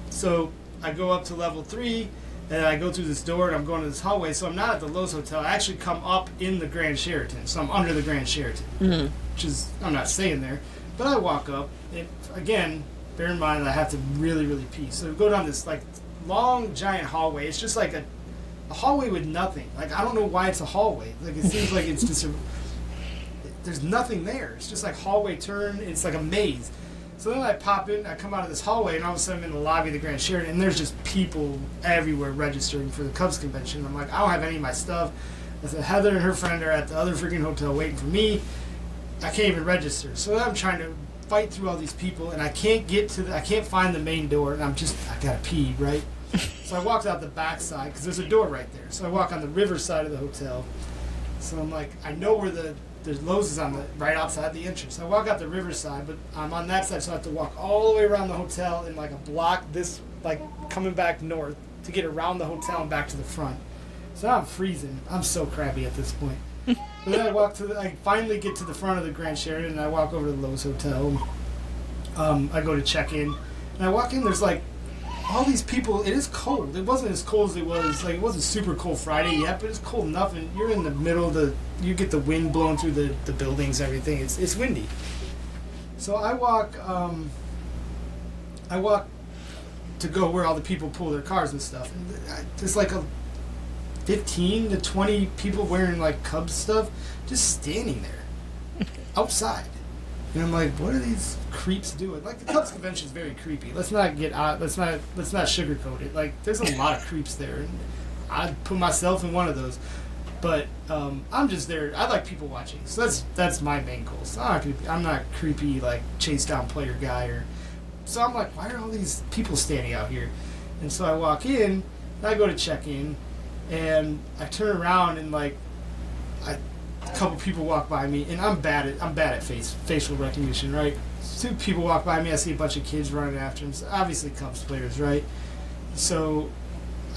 So I go up to level 3, and I go through this door, and I'm going to this hallway. So I'm not at the Lowe's Hotel. I actually come up in the Grand Sheraton. So I'm under the Grand Sheraton, which is, I'm not staying there. But I walk up, and again, bear in mind I have to really, really pee. So I go down this, like, long, giant hallway. It's just like a hallway with nothing. Like, I don't know why it's a hallway. Like, it seems like it's just there's nothing there. It's just like hallway turn. It's like a maze. So then I pop in, I come out of this hallway, and all of a sudden I'm in the lobby of the Grand Sheraton, and there's just people everywhere registering for the Cubs convention. I'm like, I don't have any of my stuff. I said, Heather and her friend are at the other freaking hotel waiting for me. I can't even register. So then I'm trying to fight through all these people, and I can't find the main door, and I gotta pee, right? So I walked out the back side, because there's a door right there. So I walk on the river side of the hotel. So I'm like, I know where the Lowe's is right outside the entrance. I walk out the riverside, but I'm on that side, so I have to walk all the way around the hotel in like a block, coming back north to get around the hotel and back to the front. So now I'm freezing. I'm so crabby at this point. But then I finally get to the front of the Grand Sheraton, and I walk over to the Lowe's Hotel. I go to check in, and I walk in. There's like all these people. It is cold. It wasn't as cold as it was. Like, it wasn't super cold Friday yet, but it's cold enough. And you're in the middle of you get the wind blowing through the buildings, everything. It's windy. So I walk to go where all the people pull their cars and stuff. And there's like 15 to 20 people wearing like Cubs stuff, just standing there outside. And I'm like, what are these creeps doing? Like, the Cubs convention is very creepy. Let's not sugarcoat it. Like, there's a lot of creeps there, and I'd put myself in one of those. But I'm just there. I like people watching, so that's my main goal. So I'm not creepy, like, chase down player guy, so I'm like, why are all these people standing out here? And so I walk in, and I go to check in, and I turn around, and like, a couple people walk by me, and I'm bad at facial recognition, right? 2 people walk by me, I see a bunch of kids running after them, so obviously Cubs players, right? So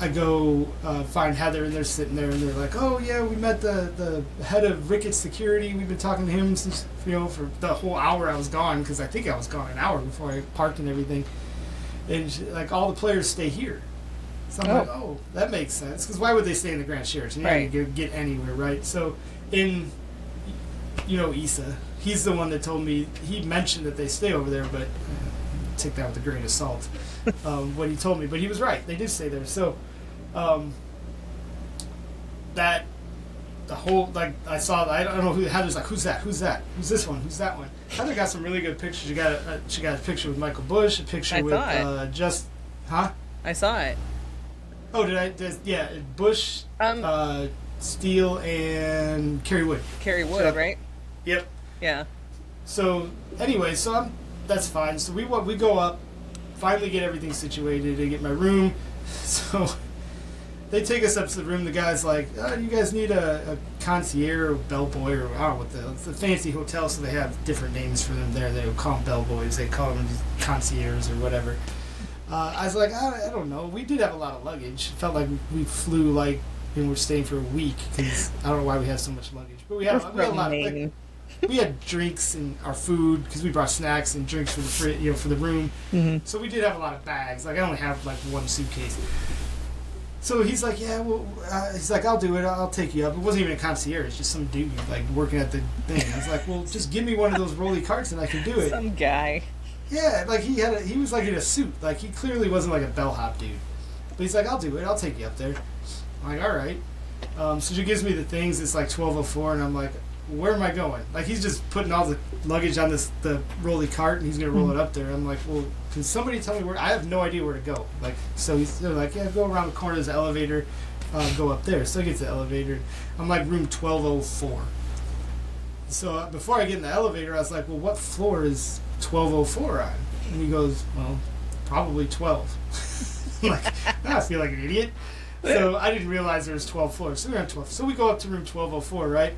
I go find Heather, and they're sitting there, and they're like, oh yeah, we met the head of Ricketts Security, we've been talking to him since, for the whole hour I was gone, because I think I was gone an hour before I parked and everything, and like, all the players stay here. So I'm like, oh, that makes sense. Because why would they stay in the Grand Sheraton? You're not going to get anywhere, right? So in, Issa, he's the one that told me, he mentioned that they stay over there, but take that with a grain of salt, what he told me. But he was right. They did stay there. So that, the whole, like, I saw, I don't know who, Heather's like, who's that? Who's that? Who's this one? Who's that one? Heather got some really good pictures. She got a picture with Michael Bush, a picture with I saw it. Oh, yeah, Bush, Steele, and Kerry Wood. Kerry Wood, right? Yep. Yeah. So, anyway, that's fine. So we go up, finally get everything situated, and get my room. So they take us up to the room. The guy's like, oh, you guys need a concierge or bellboy or I don't know what it's a fancy hotel, so they have different names for them there. They don't call them bellboys. They call them concierges or whatever. I was like, I don't know. We did have a lot of luggage. It felt like we flew and we're staying for a week because I don't know why we had so much luggage. But we had a lot of we had drinks and our food because we brought snacks and drinks for the for the room. Mm-hmm. So we did have a lot of bags. Like I only have one suitcase. So he's like, yeah, well, he's like, I'll do it. I'll take you up. It wasn't even a concierge. It's just some dude working at the thing. I was like, well, just give me one of those rolly carts and I can do it. Some guy. Yeah, he was in a suit. Like he clearly wasn't like a bellhop dude. But he's like, I'll do it. I'll take you up there. I'm like, all right. So she gives me the things. It's like 12:04, and I'm like, where am I going? Like he's just putting all the luggage on the rolly cart, and he's gonna roll it up there. I'm like, well, can somebody tell me where? I have no idea where to go. Like, so they're like, yeah, go around the corner. There's the elevator. Go up there. So I get to the elevator. I'm like room 1204. So before I get in the elevator, I was like, well, what floor is 1204 on? And he goes, well, probably 12. I'm like, now I feel like an idiot. So I didn't realize there was 12 floors. So we're on 12. So we go up to room 1204, right?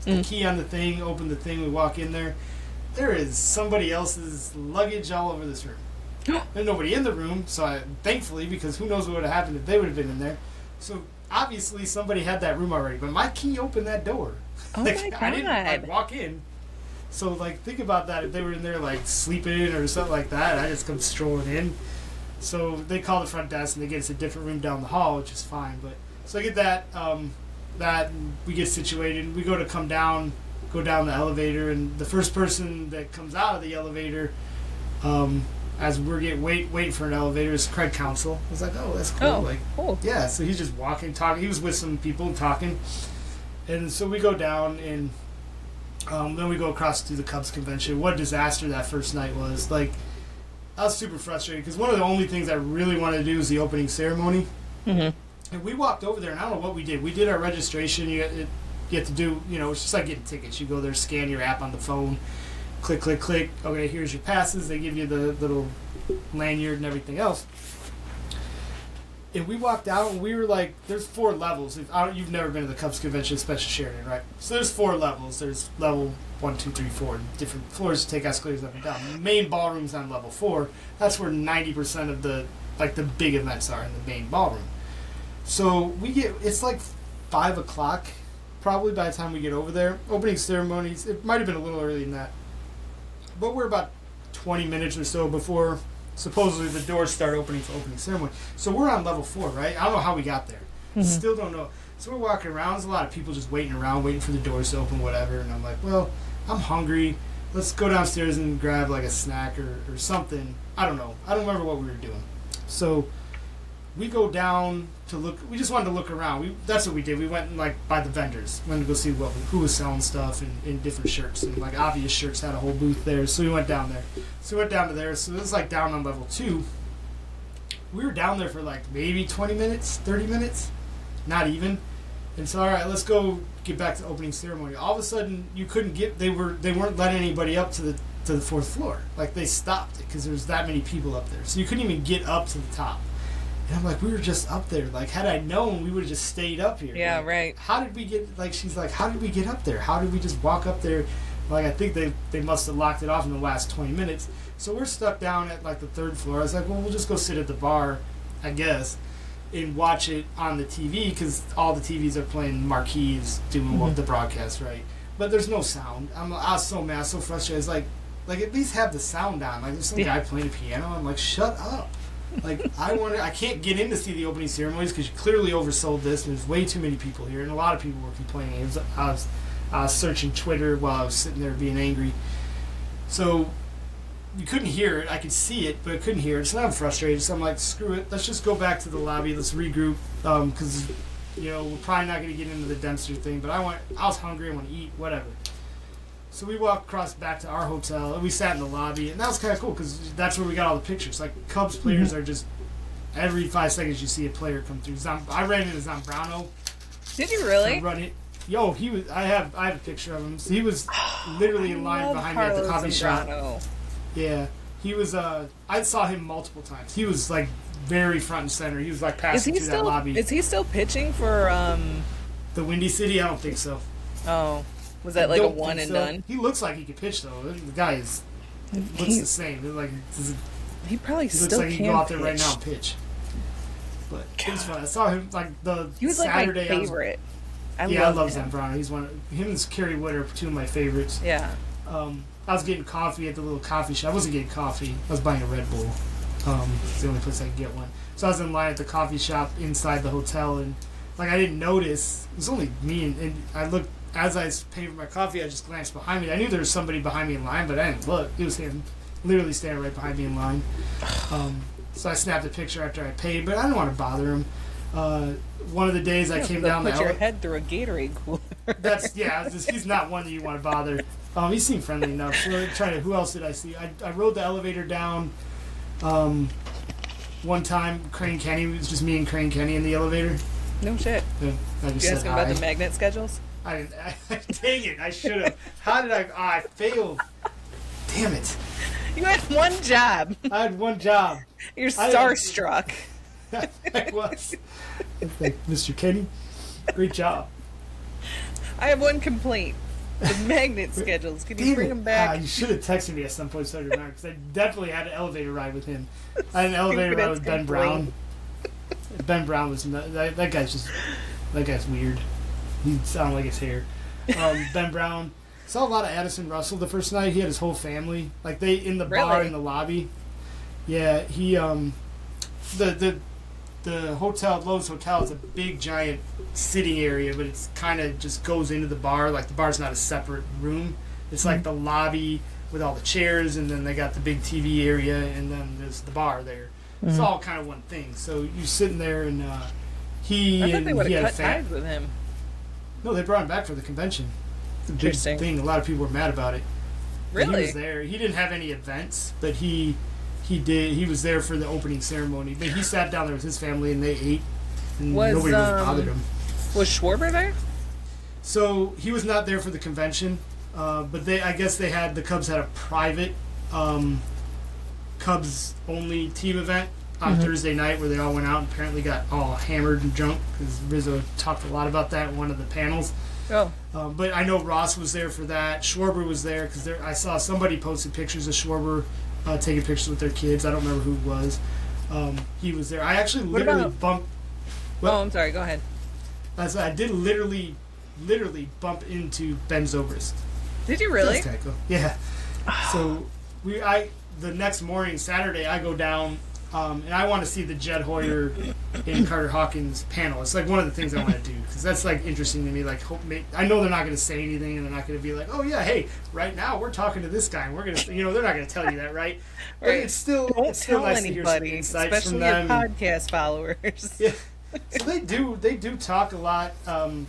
The key on the thing, open the thing, we walk in there. There is somebody else's luggage all over this room. There's nobody in the room, so thankfully, because who knows what would have happened if they would have been in there. So obviously somebody had that room already, but my key opened that door. Oh my God. I didn't walk in. So think about that. If they were in there sleeping or something like that, I just come strolling in. So they call the front desk and they get us a different room down the hall, which is fine. But so I get that. And we get situated. We go down the elevator, and the first person that comes out of the elevator, as we're waiting for an elevator, is Craig Council. I was like, oh, that's cool. Oh, cool. Yeah. So he's just walking, talking. He was with some people talking, and so we go down and. Then we go across to the Cubs convention. What a disaster that first night was. I was super frustrated because one of the only things I really wanted to do was the opening ceremony. Mm-hmm. And we walked over there, and I don't know what we did. We did our registration. You have to do, it's just like getting tickets. You go there, scan your app on the phone, click, click, click. Okay, here's your passes. They give you the little lanyard and everything else. And we walked out, and we were like, there's 4 levels. You've never been to the Cubs convention, especially Sheridan, right? So there's 4 levels. There's level 1, 2, 3, 4. Different floors take escalators up and down. The main ballroom's on level 4. That's where 90% of the big events are in the main ballroom. So it's 5 o'clock, probably by the time we get over there. Opening ceremonies, it might have been a little earlier than that. But we're about 20 minutes or so before supposedly the doors start opening for opening ceremony. So we're on level 4, right? I don't know how we got there. Mm-hmm. Still don't know. So we're walking around. There's a lot of people just waiting around, waiting for the doors to open, whatever. And I'm like, well, I'm hungry. Let's go downstairs and grab a snack or something. I don't know. I don't remember what we were doing. So we go down to look. We just wanted to look around. That's what we did. We went and by the vendors. Went to go see who was selling stuff in different shirts. And obvious shirts had a whole booth there. So we went down there. So we went down to there. So it was down on level 2. We were down there for maybe 20 minutes, 30 minutes, not even. And so all right, let's go get back to opening ceremony. All of a sudden, you couldn't get. They weren't letting anybody up to the 4th floor. They stopped it because there was that many people up there. So you couldn't even get up to the top. And I'm like, we were just up there. Had I known, we would have just stayed up here. Yeah, right. How did we get, she's like, how did we get up there? How did we just walk up there? I think they must have locked it off in the last 20 minutes. So we're stuck down at, the 3rd floor. I was like, well, we'll just go sit at the bar, I guess, and watch it on the TV, because all the TVs are playing marquees, doing the broadcast, right? But there's no sound. I was so mad, so frustrated. It's like at least have the sound on. There's some guy playing a piano. I'm like, shut up. Like, I can't get in to see the opening ceremonies because you clearly oversold this. And there's way too many people here, and a lot of people were complaining. I was searching Twitter while I was sitting there being angry. So you couldn't hear it. I could see it, but I couldn't hear it. So I'm frustrated. So I'm like, screw it. Let's just go back to the lobby. Let's regroup. Because, we're probably not going to get into the Dempster thing. But I was hungry. I want to eat. Whatever. So we walked across back to our hotel, and we sat in the lobby. And that was kind of cool because that's where we got all the pictures. Like, Cubs players are just, every 5 seconds you see a player come through. I ran into Zambrano. Did you really? Run it. Yo, he was. I have a picture of him. So he was literally in line behind me at the coffee shop. Yeah, he was. I saw him multiple times. He was like very front and center. He was like passing through that lobby. Is he still pitching for the Windy City? I don't think so. Oh, was that like a one and done? He looks like he could pitch though. The guy looks the same. Like he probably he still looks like he can go out there pitch. right now and pitch. But it was fun. I saw him like he was Saturday. Like my favorite. I love Zambrano. He's him and Kerry Wood are two of my favorites. Yeah. I was getting coffee at the little coffee shop. I wasn't getting coffee. I was buying a Red Bull. It's the only place I could get one. So I was in line at the coffee shop inside the hotel, and like I didn't notice. It was only me, and I looked as I was paying for my coffee. I just glanced behind me. I knew there was somebody behind me in line, but I didn't look. It was him, literally standing right behind me in line. So I snapped a picture after I paid, but I didn't want to bother him. One of the days I came down the put your head through a Gatorade cooler. He's not one that you want to bother. He seemed friendly enough. So who else did I see? I rode the elevator down one time. Crane Kenny, it was just me and Crane Kenny in the elevator. No shit. I just you ask him about the magnet schedules? Dang it, I should have. How did I failed. Damn it. You had one job. I had one job. You're starstruck. I was. Like, Mr. Kenny, great job. I have one complaint. The magnet schedules. Can you bring them back? You should have texted me at some point so because I definitely had an elevator ride with him. I had an elevator ride with Ben Brown. Ben Brown was that guy's weird. He sounded like his hair. Ben Brown. Saw a lot of Addison Russell the first night. He had his whole family. Like they in the bar in the lobby. Yeah, he the hotel, Lowe's Hotel, is a big giant sitting area, but it's kind of just goes into the bar. Like the bar's not a separate room. It's like the lobby with all the chairs, and then they got the big TV area, and then there's the bar there. It's all kind of one thing. So you're sitting there, and I thought they would have cut ties with him. No, they brought him back for the convention. It's a big thing. A lot of people were mad about it. Really? But he was there. He didn't have any events, but he did. He was there for the opening ceremony. But he sat down there with his family, and they ate. And nobody really bothered him. Was Schwarber there? So he was not there for the convention, but I guess the Cubs had a private Cubs only team event on Thursday night where they all went out and apparently got all hammered and drunk because Rizzo talked a lot about that in one of the panels. Oh. But I know Ross was there for that. Schwarber was there because I saw somebody posted pictures of Schwarber taking pictures with their kids. I don't remember who it was. He was there. I actually literally bumped. Well, oh, I'm sorry. Go ahead. I did literally bump into Ben Zobrist. Did you really? That's kind of cool. Yeah. So the next morning, Saturday, I go down and I want to see the Jed Hoyer and Carter Hawkins panel. It's like one of the things I want to do because that's like interesting to me. Like, I know they're not going to say anything and they're not going to be like, "Oh yeah, hey, right now we're talking to this guy and we're going to," they're not going to tell you that, right? But right. It's still nice anybody, to hear some insights especially from them. your podcast followers. Yeah. So they do talk a lot.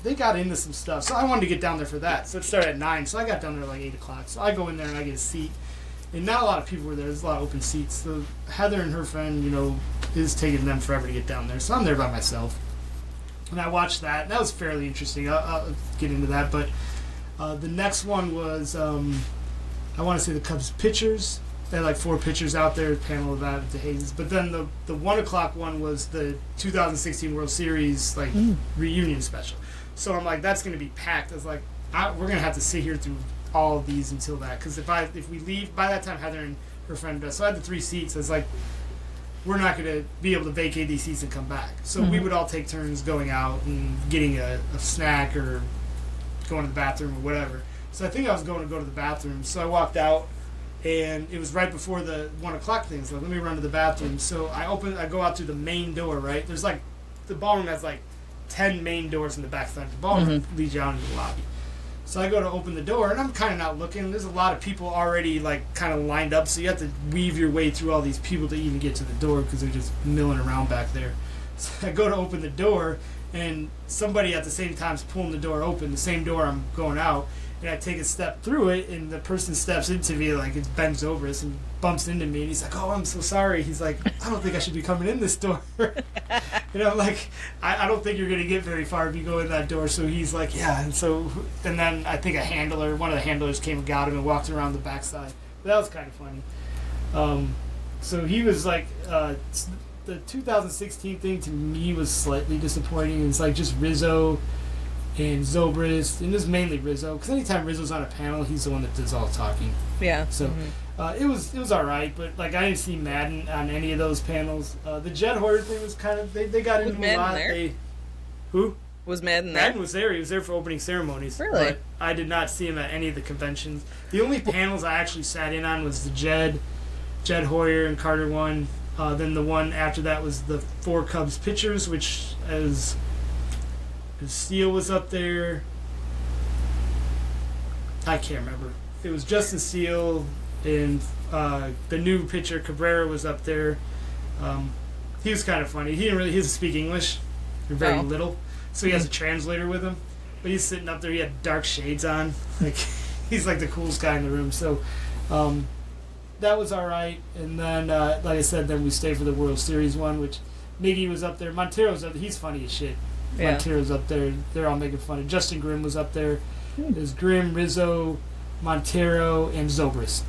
They got into some stuff. So I wanted to get down there for that. So it started at 9. So I got down there like 8 o'clock. So I go in there and I get a seat. And not a lot of people were there. There's a lot of open seats. So Heather and her friend, is taking them forever to get down there. So I'm there by myself. And I watched that. That was fairly interesting. I'll get into that. But the next one was, I want to say the Cubs pitchers. They had like 4 pitchers out there, panel of that with the Hayes. But then the 1 o'clock one was the 2016 World Series reunion special. So I'm like, that's going to be packed. I was like, we're going to have to sit here through all of these until that. Because if we leave, by that time Heather and her friend does. So I had the 3 seats. I was like, we're not going to be able to vacate these seats and come back. So we would all take turns going out and getting a snack or going to the bathroom or whatever. So I think I was going to go to the bathroom. So I walked out. and it was right before the 1 o'clock thing. So let me run to the bathroom. So I go out through the main door. Right, there's like the ballroom has like 10 main doors in the back side of the ballroom leads you out into the lobby. So I go to open the door, and I'm kind of not looking. There's a lot of people already, like, kind of lined up, so you have to weave your way through all these people to even get to the door because they're just milling around back there. So I go to open the door, and somebody at the same time is pulling the door open, the same door I'm going out, and I take a step through it, and the person steps into me, like, it bends over us and bumps into me, and he's like, oh, I'm so sorry. He's like, I don't think I should be coming in this door. And I'm like, I don't think you're going to get very far if you go in that door. So he's like, yeah. And then I think one of the handlers came and got him and walked around the backside. That was kind of funny. So he was like, the 2016 thing to me was slightly disappointing. It's like just Rizzo and Zobrist, and it was mainly Rizzo, because anytime Rizzo's on a panel, he's the one that does all the talking. Yeah. So it was all right, but like I didn't see Madden on any of those panels. The Jed Hoyer thing was kind of they got into a lot. Who was Madden there? Madden was there. He was there for opening ceremonies. Really? But I did not see him at any of the conventions. The only panels I actually sat in on was the Jed Hoyer and Carter one. Then the one after that was the 4 Cubs pitchers, which as Steele was up there. I can't remember. It was Justin Steele and the new pitcher Cabrera was up there. He was kind of funny. He doesn't speak English, or very little, so he has a translator with him. But he's sitting up there. He had dark shades on. Like he's like the coolest guy in the room. So that was all right. And then, like I said, then we stayed for the World Series one, which Miggy was up there. Montero's up there. He's funny as shit. Yeah. Montero's up there. They're all making fun of. Justin Grimm was up there. There's Grimm, Rizzo, Montero, and Zobrist.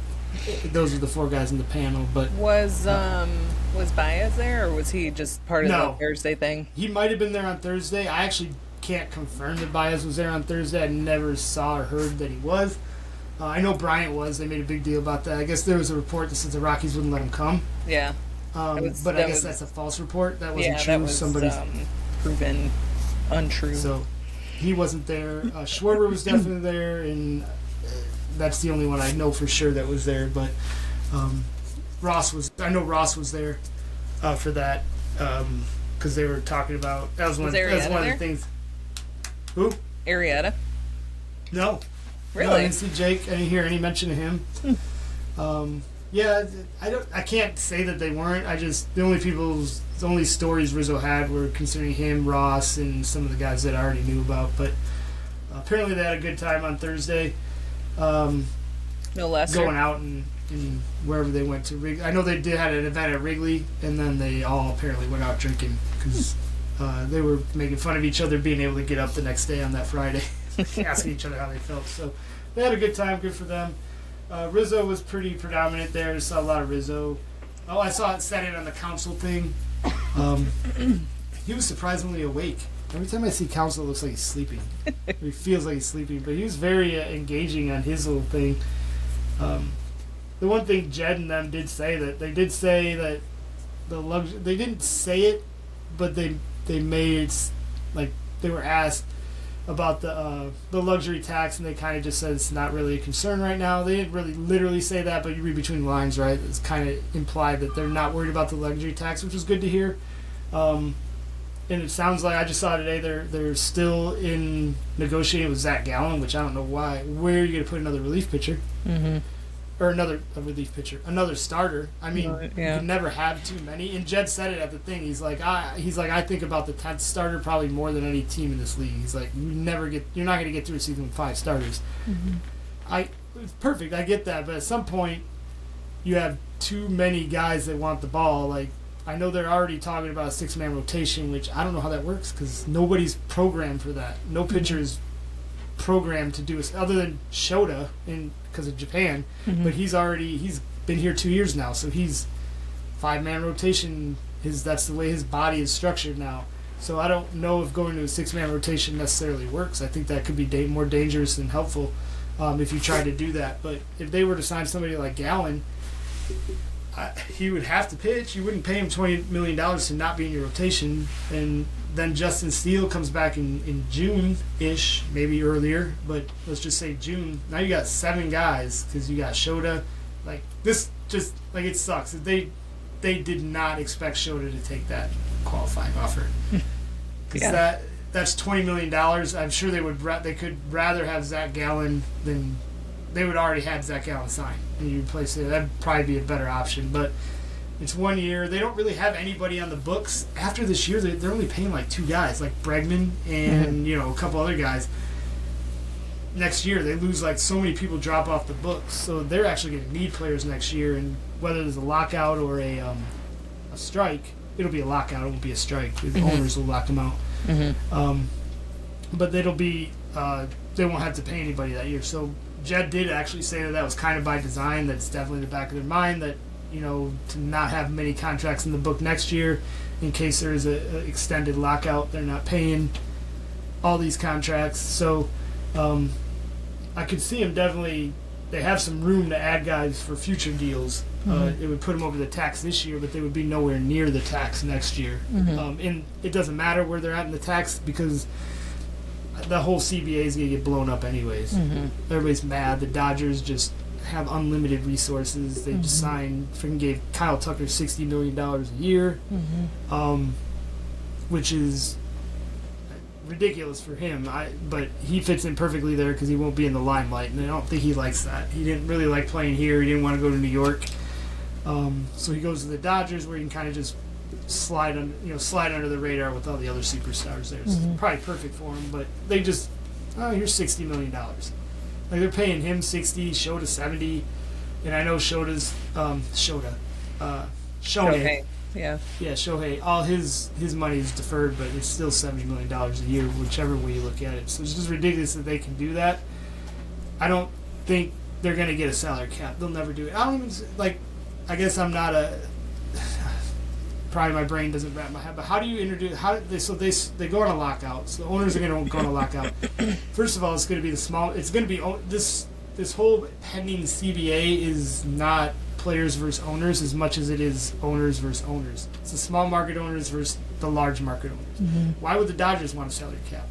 Those are the 4 guys in the panel. But was Baez there, or was he just part of No. the Thursday thing? He might have been there on Thursday. I actually can't confirm that Baez was there on Thursday. I never saw or heard that he was. I know Bryant was. They made a big deal about that. I guess there was a report that said the Rockies wouldn't let him come. Yeah. But I guess that's a false report. That wasn't true. That was Somebody's proven untrue. So he wasn't there. Schwarber was definitely there, and that's the only one I know for sure that was there. But Ross was. I know Ross was there for that because they were talking about. That was one of the things. Who? Arrieta. No. Really? No, I didn't see Jake. I didn't hear any mention of him. Yeah, I can't say that they weren't. The only stories Rizzo had were concerning him, Ross, and some of the guys that I already knew about. But apparently they had a good time on Thursday. No less. Going out and wherever they went to. I know they had an event at Wrigley, and then they all apparently went out drinking because they were making fun of each other being able to get up the next day on that Friday, asking each other how they felt. So they had a good time. Good for them. Rizzo was pretty predominant there. I saw a lot of Rizzo. Oh, I saw it set in on the council thing. He was surprisingly awake. Every time I see council, it looks like he's sleeping. He feels like he's sleeping, but he was very engaging on his little thing. The one thing Jed and them did say that they didn't say it, but they made it like they were asked about the luxury tax, and they kind of just said it's not really a concern right now. They didn't really literally say that, but you read between the lines, right? It's kind of implied that they're not worried about the luxury tax, which was good to hear. And it sounds like I just saw today they're still in negotiating with Zach Gallen, which I don't know why. Where are you going to put another relief pitcher? Mm-hmm. Or another starter. I mean, Yeah. you can never have too many. And Jed said it at the thing. He's like, I think about the 10th starter probably more than any team in this league. He's like, you're not going to get through a season with 5 starters. Mm-hmm. It's perfect. I get that, but at some point, you have too many guys that want the ball. Like, I know they're already talking about a 6-man rotation, which I don't know how that works because nobody's programmed for that. No pitcher is programmed to do it other than Shota because of Japan. Mm-hmm. But he's been here 2 years now, so he's 5-man rotation. That's the way his body is structured now. So I don't know if going to a 6-man rotation necessarily works. I think that could be more dangerous than helpful if you try to do that. But if they were to sign somebody like Gallen, he would have to pitch. You wouldn't pay him $20 million to not be in your rotation. And then Justin Steele comes back in June-ish, maybe earlier, but let's just say June. Now you got 7 guys because you got Shota, Like this, just like it sucks. They did not expect Shota to take that qualifying offer. Because that's $20 million. I'm sure they could rather have Zach Gallen than they would already have Zach Gallen signed and you replace it. That'd probably be a better option. But it's 1 year. They don't really have anybody on the books after this year. They're only paying like 2 guys, like Bregman and a couple other guys. Next year they lose, like, so many people drop off the books, so they're actually going to need players next year. And whether there's a lockout or a strike, it'll be a lockout. It won't be a strike. The owners will lock them out. But it'll be they won't have to pay anybody that year. So Jed did actually say that was kind of by design. That's definitely in the back of their mind, that to not have many contracts in the book next year in case there is a extended lockout. They're not paying all these contracts. So I could see them definitely. They have some room to add guys for future deals. It would put them over the tax this year, but they would be nowhere near the tax next year. And it doesn't matter where they're at in the tax because the whole CBA is going to get blown up anyways. Everybody's mad. The Dodgers just have unlimited resources. They just gave Kyle Tucker $60 million a year, which is ridiculous for him. But he fits in perfectly there because he won't be in the limelight, and I don't think he likes that. He didn't really like playing here. He didn't want to go to New York, so he goes to the Dodgers where he can kind of just slide under the radar with all the other superstars there. It's probably perfect for him. But they just here's $60 million. Like they're paying him 60, Shota 70, and I know Shohei. Yeah, Shohei. All his money is deferred, but it's still $70 million a year, whichever way you look at it. So it's just ridiculous that they can do that. I don't think they're going to get a salary cap. They'll never do it. I don't even I guess I'm not a. Probably my brain doesn't wrap my head. But how do you introduce? They go on a lockout. So the owners are going to go on a lockout. First of all, it's going to be it's going to be this whole pending CBA is not players versus owners as much as it is owners versus owners. It's the small market owners versus the large market owners. Why would the Dodgers want a salary cap?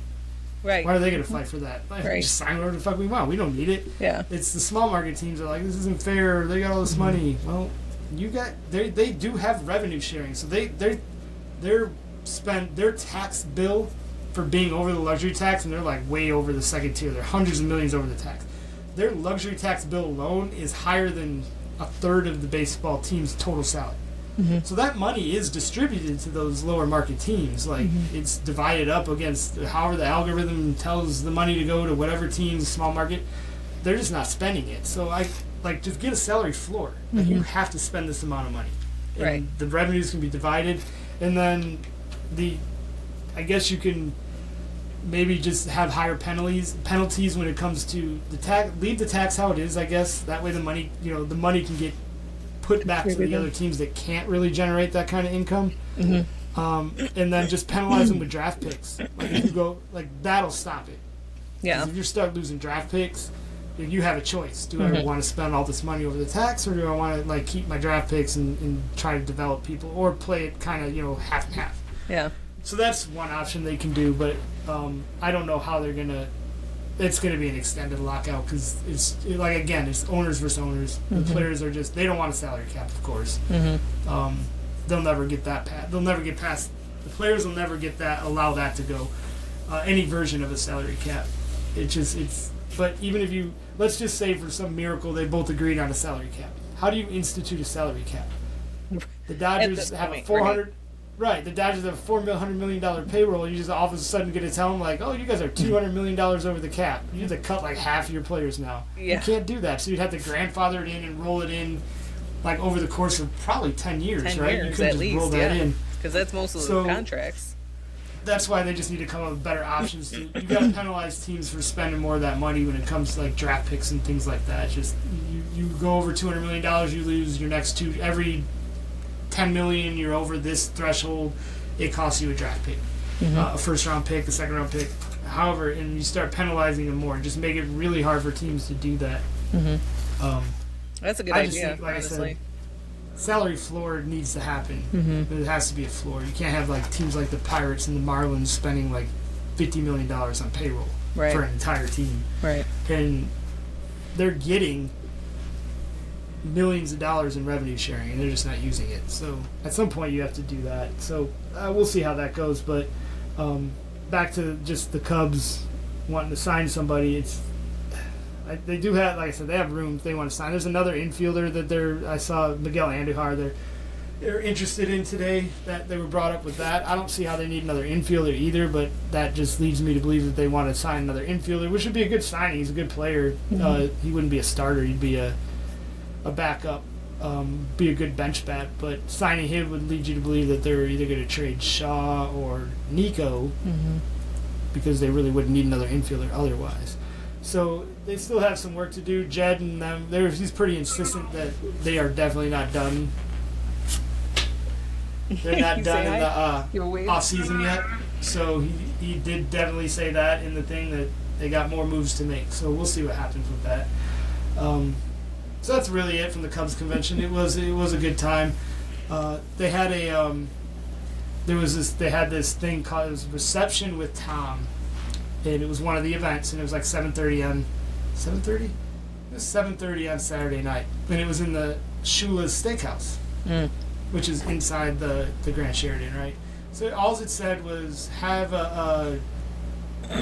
Right. Why are they going to fight for that? Just sign whatever the fuck we want. We don't need it. Yeah. It's the small market teams that are like, this isn't fair. They got all this money. Well, they do have revenue sharing, so they're spend their tax bill for being over the luxury tax, and they're like way over the second tier. They're hundreds of millions over the tax. Their luxury tax bill alone is higher than a third of the baseball team's total salary. So that money is distributed to those lower market teams. Like it's divided up against however the algorithm tells the money to go to whatever team's small market. They're just not spending it. So just get a salary floor. Like you have to spend this amount of money. And the revenues can be divided, and then I guess you can maybe just have higher penalties when it comes to the tax. Leave the tax how it is, I guess. That way the money can get put back to the other teams that can't really generate that kind of income. And then just penalize them with draft picks. Like if you go that'll stop it. Yeah. If you start losing draft picks, you have a choice. Do I want to spend all this money over the tax, or do I want to keep my draft picks and try to develop people, or play it kind of half and half? Yeah. So that's one option they can do, but I don't know how they're gonna. It's gonna be an extended lockout because it's owners versus owners. The players are they don't want a salary cap, of course. They'll never get that. They'll never get past. The players will never get that. Allow that to go. Any version of a salary cap. But even if let's just say for some miracle they both agreed on a salary cap. How do you institute a salary cap? The Dodgers have a 400. Right, the Dodgers have a $400 million payroll. You just all of a sudden going to tell them oh, you guys are $200 million over the cap. You have to cut half your players now. Yeah. You can't do that. So you'd have to grandfather it in and roll it in over the course of probably 10 years, 10 right? years you couldn't just roll that in. Because that's most of the contracts. That's why they just need to come up with better options. You got to penalize teams for spending more of that money when it comes to draft picks and things like that. Just you go over $200 million, you lose your next two. Every $10 million, you're over this threshold, it costs you a draft pick, a first round pick, a second round pick, however, and you start penalizing them more. Just make it really hard for teams to do that. That's a good idea. Like honestly. I said, salary floor needs to happen. It has to be a floor. You can't have teams like the Pirates and the Marlins spending $50 million on payroll for an entire team. Right. And they're getting millions of dollars in revenue sharing, and they're just not using it. So at some point you have to do that. So we'll see how that goes. But back to just the Cubs wanting to sign somebody. They do have, like I said, they have room if they want to sign. There's another infielder that I saw Miguel Andujar. They're interested in today, that they were brought up with that. I don't see how they need another infielder either, but that just leads me to believe that they want to sign another infielder, which would be a good signing. He's a good player. He wouldn't be a starter. He'd be a backup, be a good bench bat. But signing him would lead you to believe that they're either going to trade Shaw or Nico, because they really wouldn't need another infielder otherwise. So they still have some work to do. Jed and them, he's pretty insistent that they are definitely not done. They're not done in the off season yet. So he did definitely say that in the thing, that they got more moves to make. So we'll see what happens with that. So that's really it from the Cubs convention. It was a good time. They had they had this thing called, it was Reception with Tom, and it was one of the events, and it was like 7:30 on 7:30. It was 7:30 on Saturday night, and it was in the Shula's Steakhouse. Which is inside the Grand Sheridan, right? So all it said was, have a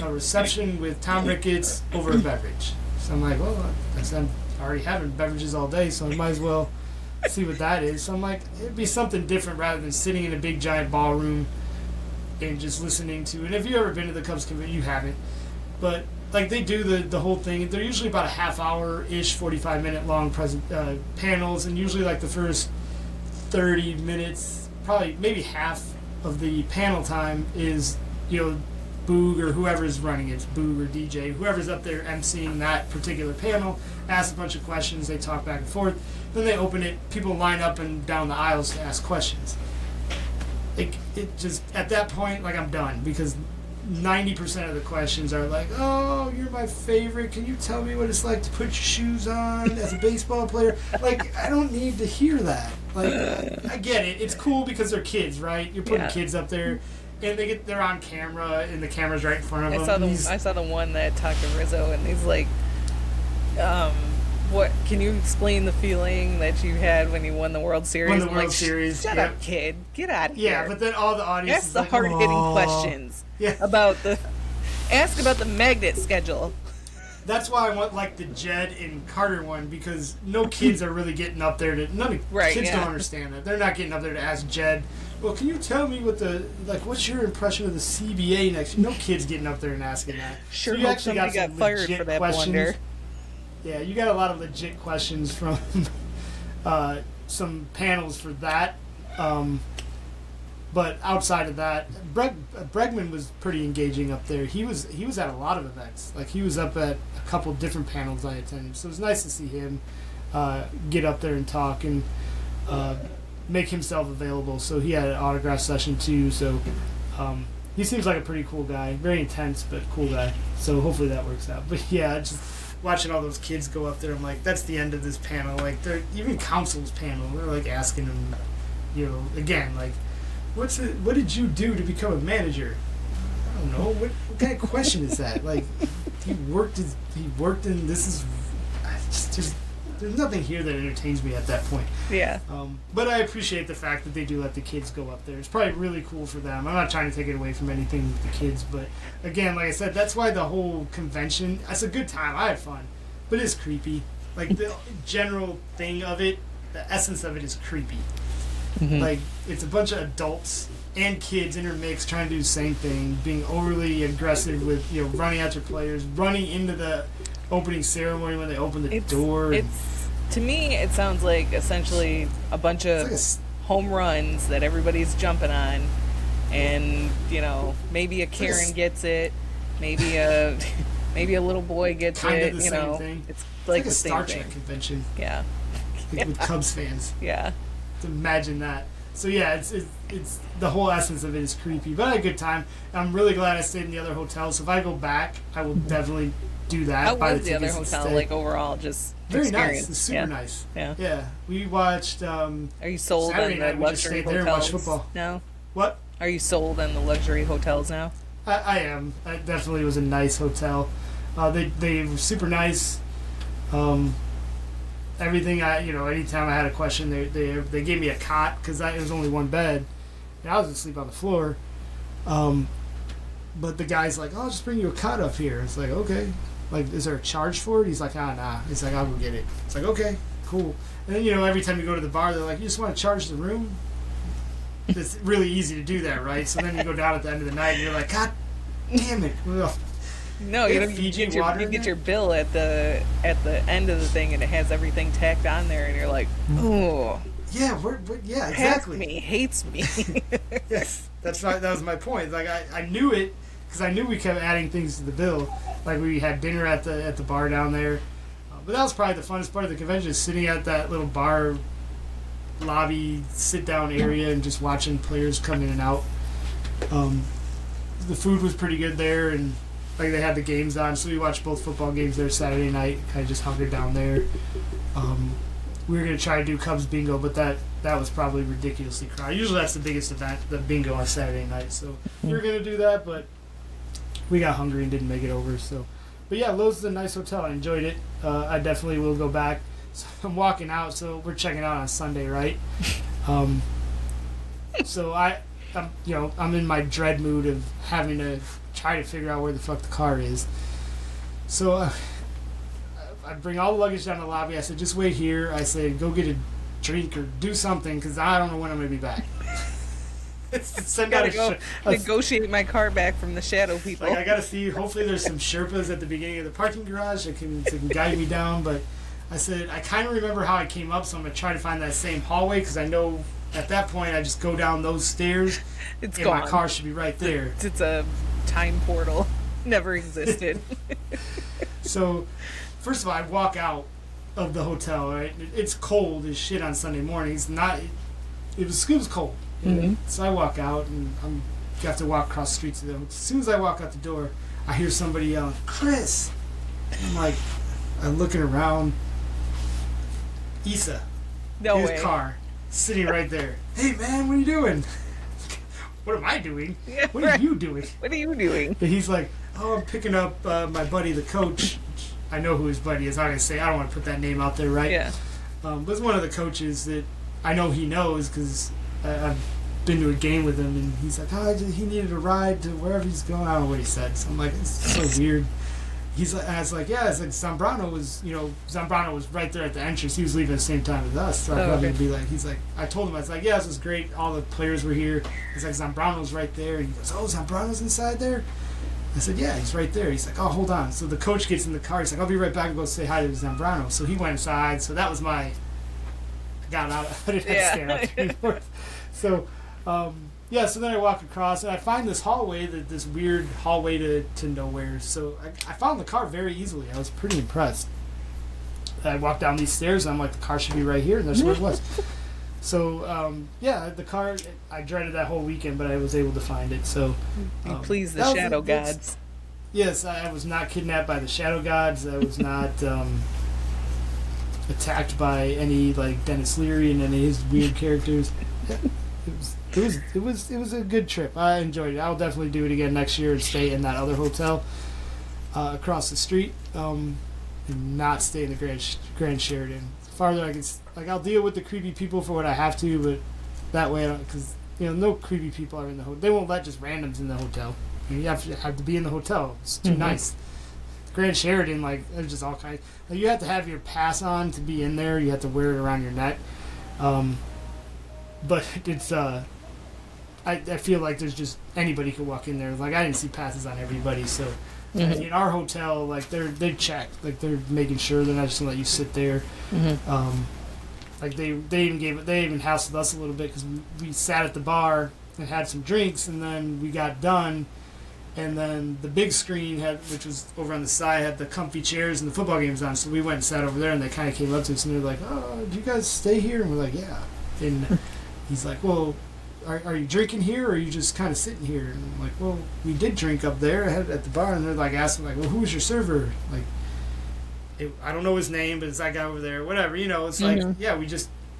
reception with Tom Ricketts over a beverage. So I'm like, well, I'm already having beverages all day, so I might as well see what that is. So I'm like, it'd be something different rather than sitting in a big giant ballroom and just listening to. And if you've ever been to the Cubs convention, you haven't, but like they do the whole thing. They're usually about a half hour ish, 45-minute long panels, and usually like the first 30 minutes, probably maybe half of the panel time is, Boog or whoever's running it, Boog or DJ, whoever's up there emceeing that particular panel, asks a bunch of questions, they talk back and forth, then they open it, people line up and down the aisles to ask questions. It just, at that point, like, I'm done, because 90% of the questions are like, oh, you're my favorite, can you tell me what it's like to put your shoes on as a baseball player? Like, I don't need to hear that. Like, I get it. It's cool because they're kids, right? You're putting kids up there, and they're on camera, and the camera's right in front of them. I saw the one that talked to Rizzo, and he's like, what? Can you explain the feeling that you had when you won the World Series? Won the World Series. Shut up, kid. Get out of here. Yeah, but then all the audience ask the like, hard-hitting questions ask about the magnet schedule. That's why I want like the Jed and Carter one, because no kids are really getting up there to. Kids don't understand that. They're not getting up there to ask Jed, well, can you tell me what's your impression of the CBA next? No kids getting up there and asking that. Sure, so you actually got fired for that questions. Blunder. Yeah, you got a lot of legit questions from some panels for that. But outside of that, Bregman was pretty engaging up there. He was at a lot of events. Like, he was up at a couple different panels I attended. So it was nice to see him get up there and talk and make himself available. So he had an autograph session too. So he seems like a pretty cool guy. Very intense, but cool guy. So hopefully that works out. But yeah, just watching all those kids go up there, I'm like, that's the end of this panel. Like, they're even Council's panel. They're like asking him, again, like, what did you do to become a manager? I don't know. What kind of question is that? Like, he worked in this is just there's nothing here that entertains me at that point. Yeah. But I appreciate the fact that they do let the kids go up there. It's probably really cool for them. I'm not trying to take it away from anything with the kids, but again, like I said, that's why the whole convention, it's a good time. I had fun, but it's creepy. Like, the general thing of it, the essence of it is creepy. Mm-hmm. Like, it's a bunch of adults and kids intermixed trying to do the same thing, being overly aggressive with, running after players, running into the opening ceremony when they open the door. To me, it sounds like essentially a bunch of home runs that everybody's jumping on, and maybe a Karen gets it, maybe a little boy gets kind it. Of the same thing. It's like a the Star same Trek thing. convention. Yeah. With Cubs fans. Yeah. Imagine that. So yeah, it's the whole essence of it is creepy, but I had a good time. I'm really glad I stayed in the other hotel. So if I go back, I will definitely do that. How was the other hotel? Like, overall, just very experience. nice. It's super nice. Yeah. Yeah. We watched. Are you sold Saturday on the night, we just luxury stayed there and hotels? watched football. No. What? Are you sold on the luxury hotels now? I am. It definitely was a nice hotel. They were super nice. everything anytime I had a question, they gave me a cot because it was only one bed, and I was asleep on the floor. But the guy's like, "Oh, I'll just bring you a cot up here." It's like, okay. Like, is there a charge for it? He's like, nah. He's like, I'll go get it. It's like, okay, cool. And then, every time you go to the bar, they're like, you just want to charge the room? It's really easy to do that, right? So then you go down at the end of the night, and you're like, God damn it. No, you get your bill at the end of the thing, and it has everything tacked on there, and you're like, oh. Yeah, yeah, exactly. Hates me. Yes, that was my point. Like, I knew it, because I knew we kept adding things to the bill. Like, we had dinner at the bar down there. But that was probably the funnest part of the convention, is sitting at that little bar lobby sit-down area and just watching players come in and out. The food was pretty good there, and like they had the games on, so we watched both football games there Saturday night. Kind of just hunkered down there. We were going to try to do Cubs bingo, but that was probably ridiculously crowded. Usually that's the biggest event, the bingo on Saturday night. So we were going to do that, but we got hungry and didn't make it over. So, but yeah, Lowe's is a nice hotel. I enjoyed it. I definitely will go back. So I'm walking out, so we're checking out on Sunday, right? So I'm in my dread mood of having to try to figure out where the fuck the car is. So I bring all the luggage down to the lobby. I said, just wait here. I said, go get a drink or do something, because I don't know when I'm going to be back. I gotta go negotiate my car back from the shadow people. Like, I gotta see. Hopefully, there's some Sherpas at the beginning of the parking garage that can guide me down. But I said I kind of remember how I came up, so I'm gonna try to find that same hallway, because I know at that point I just go down those stairs, and my car should be right there. It's a time portal. Never existed. So, first of all, I walk out of the hotel. Right, it's cold as shit on Sunday mornings. It was cold. Mm-hmm. So I walk out, and I have to walk across the street to them. As soon as I walk out the door, I hear somebody yelling, "Chris!" And I'm looking around. Issa, his car, sitting right there. Hey man, what are you doing? What am I doing? Yeah, what are you doing? What are you doing? And he's like, "Oh, I'm picking up my buddy, the coach." I know who his buddy is. I'm gonna say I don't want to put that name out there, right? Yeah. But it's one of the coaches that I know he knows, because I've been to a game with him, and he's like, he needed a ride to wherever he's going. I don't know what he said. So I'm like, it's so weird. I was like, yeah, it's like Zambrano was right there at the entrance. He was leaving at the same time as us. So I thought he'd be like, I told him, I was like, yeah, this was great. All the players were here. He's like, Zambrano's right there. And he goes, oh, Zambrano's inside there? I said, yeah, he's right there. He's like, oh, hold on. So the coach gets in the car. He's like, I'll be right back and go say hi to Zambrano. So he went inside. So that was I got out. I didn't have to stand out there anymore. So, so then I walk across, and I find this hallway, this weird hallway to nowhere. So I found the car very easily. I was pretty impressed. I walked down these stairs, and I'm like, the car should be right here, and that's where it was. So, the car, I dreaded that whole weekend, but I was able to find it. So, you please the shadow gods. Yes, I was not kidnapped by the shadow gods. I was not attacked by any, like, Dennis Leary and any of his weird characters. It was a good trip. I enjoyed it. I'll definitely do it again next year and stay in that other hotel across the street, and not stay in the Grand Sheridan. Farther I can, I'll deal with the creepy people for what I have to, but that way, because no creepy people are in the hotel. They won't let just randoms in the hotel. You have to be in the hotel. It's too nice. Grand Sheridan, there's just all kinds. You have to have your pass on to be in there. You have to wear it around your neck. But it's I feel like there's just anybody could walk in there. I didn't see passes on everybody, so in our hotel, they check, they're making sure they're not just gonna let you sit there. They even hassled us a little bit, because we sat at the bar and had some drinks, and then we got done, and then the big screen which was over on the side, had the comfy chairs and the football games on. So we went and sat over there, and they kind of came up to us and they're like, "Oh, do you guys stay here?" And we're like, "Yeah." And he's like, "Well, are you drinking here, or are you just kind of sitting here?" And I'm like, "Well, we did drink up there at the bar." And they're asking, "Well, who was your server?" I don't know his name, but it's that guy over there. Whatever, it's yeah, we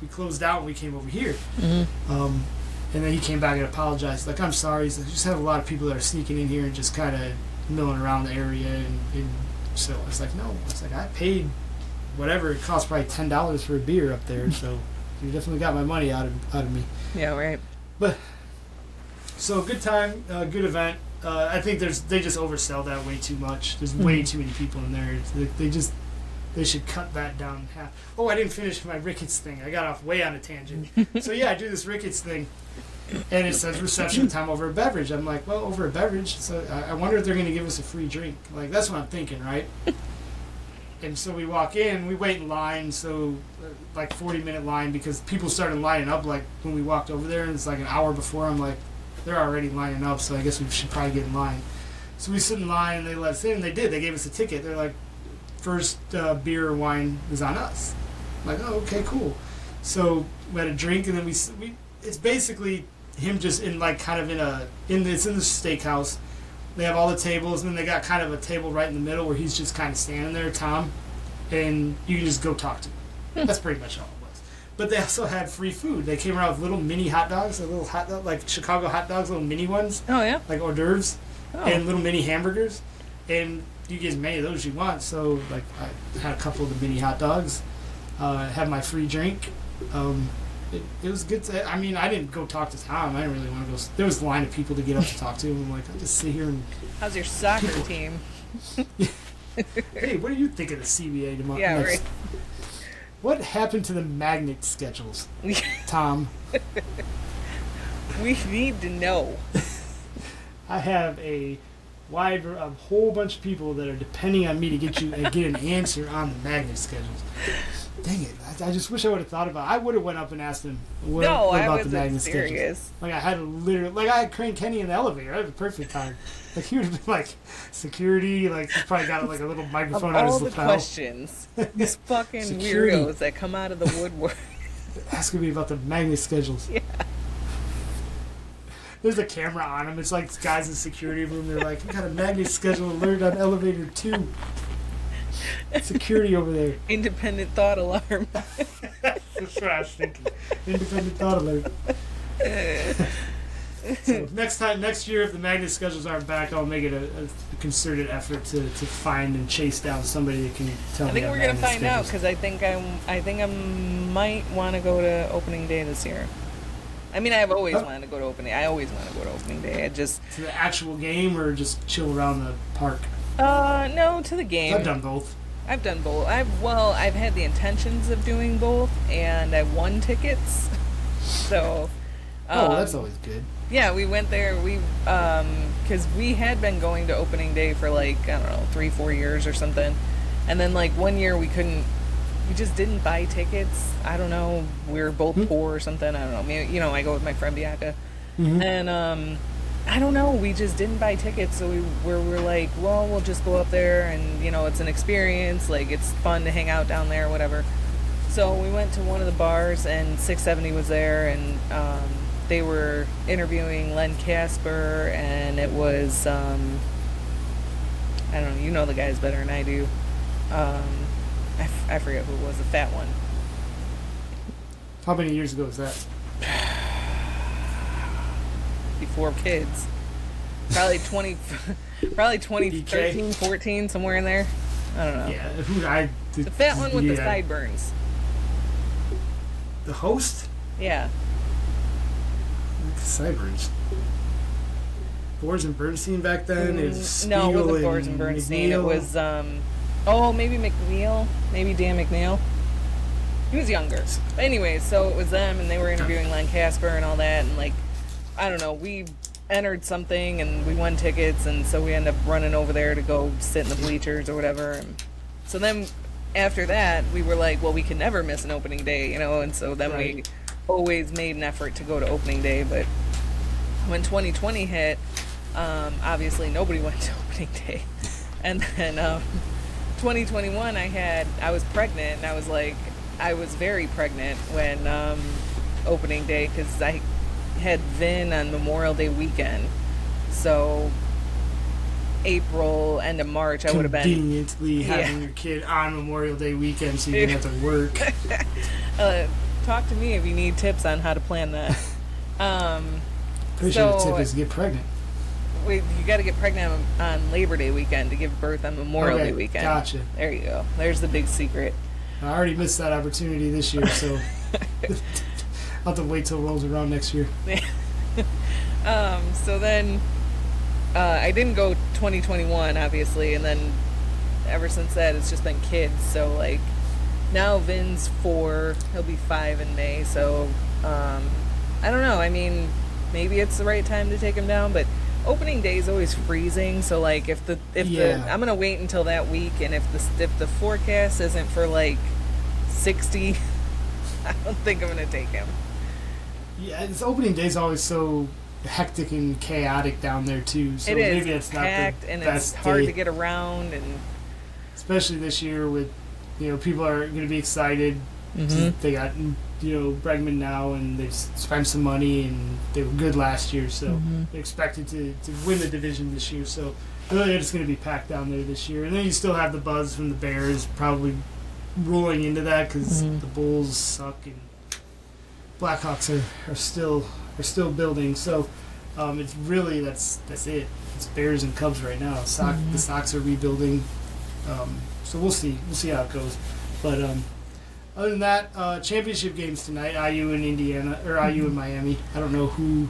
closed out and we came over here. And then he came back and apologized. I'm sorry. He's like, just have a lot of people that are sneaking in here and just kind of milling around the area. And so I was like, no. I was like, I paid whatever. It costs probably $10 for a beer up there, so you definitely got my money out of me. Yeah, right. But so good time, good event. I think they just oversell that way too much. There's way too many people in there. They should cut that down in half. Oh, I didn't finish my Ricketts thing. I got off way on a tangent. So yeah, I do this Ricketts thing, and it says reception time over a beverage. I'm like, well, over a beverage. So I wonder if they're going to give us a free drink. Like, that's what I'm thinking, right? And so we walk in, we wait in line, so like 40-minute line, because people started lining up like when we walked over there, and it's like an hour before. I'm like, they're already lining up, so I guess we should probably get in line. So we sit in line, and they let us in, and they did. They gave us a ticket. They're like, first beer or wine is on us. I'm like, oh, okay, cool. So we had a drink, and then we it's basically him just in like kind of it's in the steakhouse. They have all the tables, and then they got kind of a table right in the middle where he's just kind of standing there, Tom, and you can just go talk to him. That's pretty much all it was. But they also had free food. They came around with little mini hot dogs, like Chicago hot dogs, little mini ones. Oh, yeah? Like hors d'oeuvres, and little mini hamburgers. And you get as many of those as you want. So, like, I had a couple of the mini hot dogs, had my free drink. It was good. I mean, I didn't go talk to Tom. I didn't really want to go. There was a line of people to get up to talk to him. I'm like, I'll just sit here and... How's your soccer team? Hey, what do you think of the CBA tomorrow? Yeah, right. What happened to the magnet schedules, Tom? We need to know. I have a whole bunch of people that are depending on me to get an answer on the magnet schedules. Dang it! I just wish I would have thought about it. I would have went up and asked him what about the magnet schedules. Like, I had Crane Kenny in the elevator. I had the perfect time. Like, he would have been like security. Like, he probably got like a little microphone on his lapel. All the questions, these fucking weirdos that come out of the woodwork asking me about the magnet schedules. Yeah. There's a camera on them. It's like guys in the security room. They're like, we got a magnet schedule alert on elevator 2. Security over there. Independent thought alarm. That's what I was thinking. Independent thought alert. So next year, if the magnet schedules aren't back, I'll make it a concerted effort to find and chase down somebody that can tell me. I think we're gonna find out, because I think I might want to go to opening day this year. I mean, I've always wanted to go to opening. I always want to go to opening day. I just to the actual game, or just chill around the park. No, to the game. I've done both. I've had the intentions of doing both, and I won tickets. So. That's always good. Yeah, we went there. Because we had been going to opening day for like, I don't know, 3-4 years or something, and then like one year we just didn't buy tickets. I don't know. We were both poor or something. I don't know. Maybe, I go with my friend Bianca, and I don't know. We just didn't buy tickets, so we're like, well, we'll just go up there, and it's an experience. Like, it's fun to hang out down there, whatever. So we went to one of the bars, and 670 was there, and they were interviewing Len Casper, and it was I don't know. You know the guys better than I do. I forget who it was, the fat one. How many years ago was that? Before kids. Probably 2013, 14, somewhere in there. I don't know. Yeah, the fat one with the sideburns. The host? Yeah. Sideburns. Boards and Bernstein back then? No, it wasn't Boards and Bernstein. It was, maybe McNeil. Maybe Dan McNeil. He was younger. But anyway, so it was them, and they were interviewing Len Casper and all that, and like, I don't know, we entered something, and we won tickets, and so we ended up running over there to go sit in the bleachers or whatever. And so then, after that, we were like, well, we can never miss an opening day, and so then we always made an effort to go to opening day. But when 2020 hit, obviously nobody went to opening day. And then 2021, I was pregnant, and I was very pregnant when opening day, because I had Vin on Memorial Day weekend. So April, end of March, I would have been conveniently having your kid on Memorial Day weekend, so you didn't have to work. Talk to me if you need tips on how to plan that. Pretty sure the tip is to get pregnant. You got to get pregnant on Labor Day weekend to give birth on Memorial Day weekend. Gotcha. There you go. There's the big secret. I already missed that opportunity this year, so I'll have to wait till it rolls around next year. So then I didn't go 2021, obviously, and then ever since that, it's just been kids. So, like, now Vin's 4, he'll be 5 in May, so I don't know. I mean, maybe it's the right time to take him down, but opening day is always freezing, so like if the I'm gonna wait until that week, and if the forecast isn't for like 60, I don't think I'm gonna take him. Yeah, this opening day is always so hectic and chaotic down there too. So it is. Maybe it's packed, not the and best it's hard day. to get around, and especially this year with people are going to be excited. Mm-hmm. They got Bregman now, and they've spent some money, and they were good last year, so they're expected to win the division this year. So really, it's going to be packed down there this year. And then you still have the buzz from the Bears probably rolling into that because the Bulls suck and Blackhawks are still building. So it's really that's it. It's Bears and Cubs right now. The Sox are rebuilding. So we'll see how it goes. But other than that, championship games tonight. IU and Indiana, or IU and Miami. I don't know who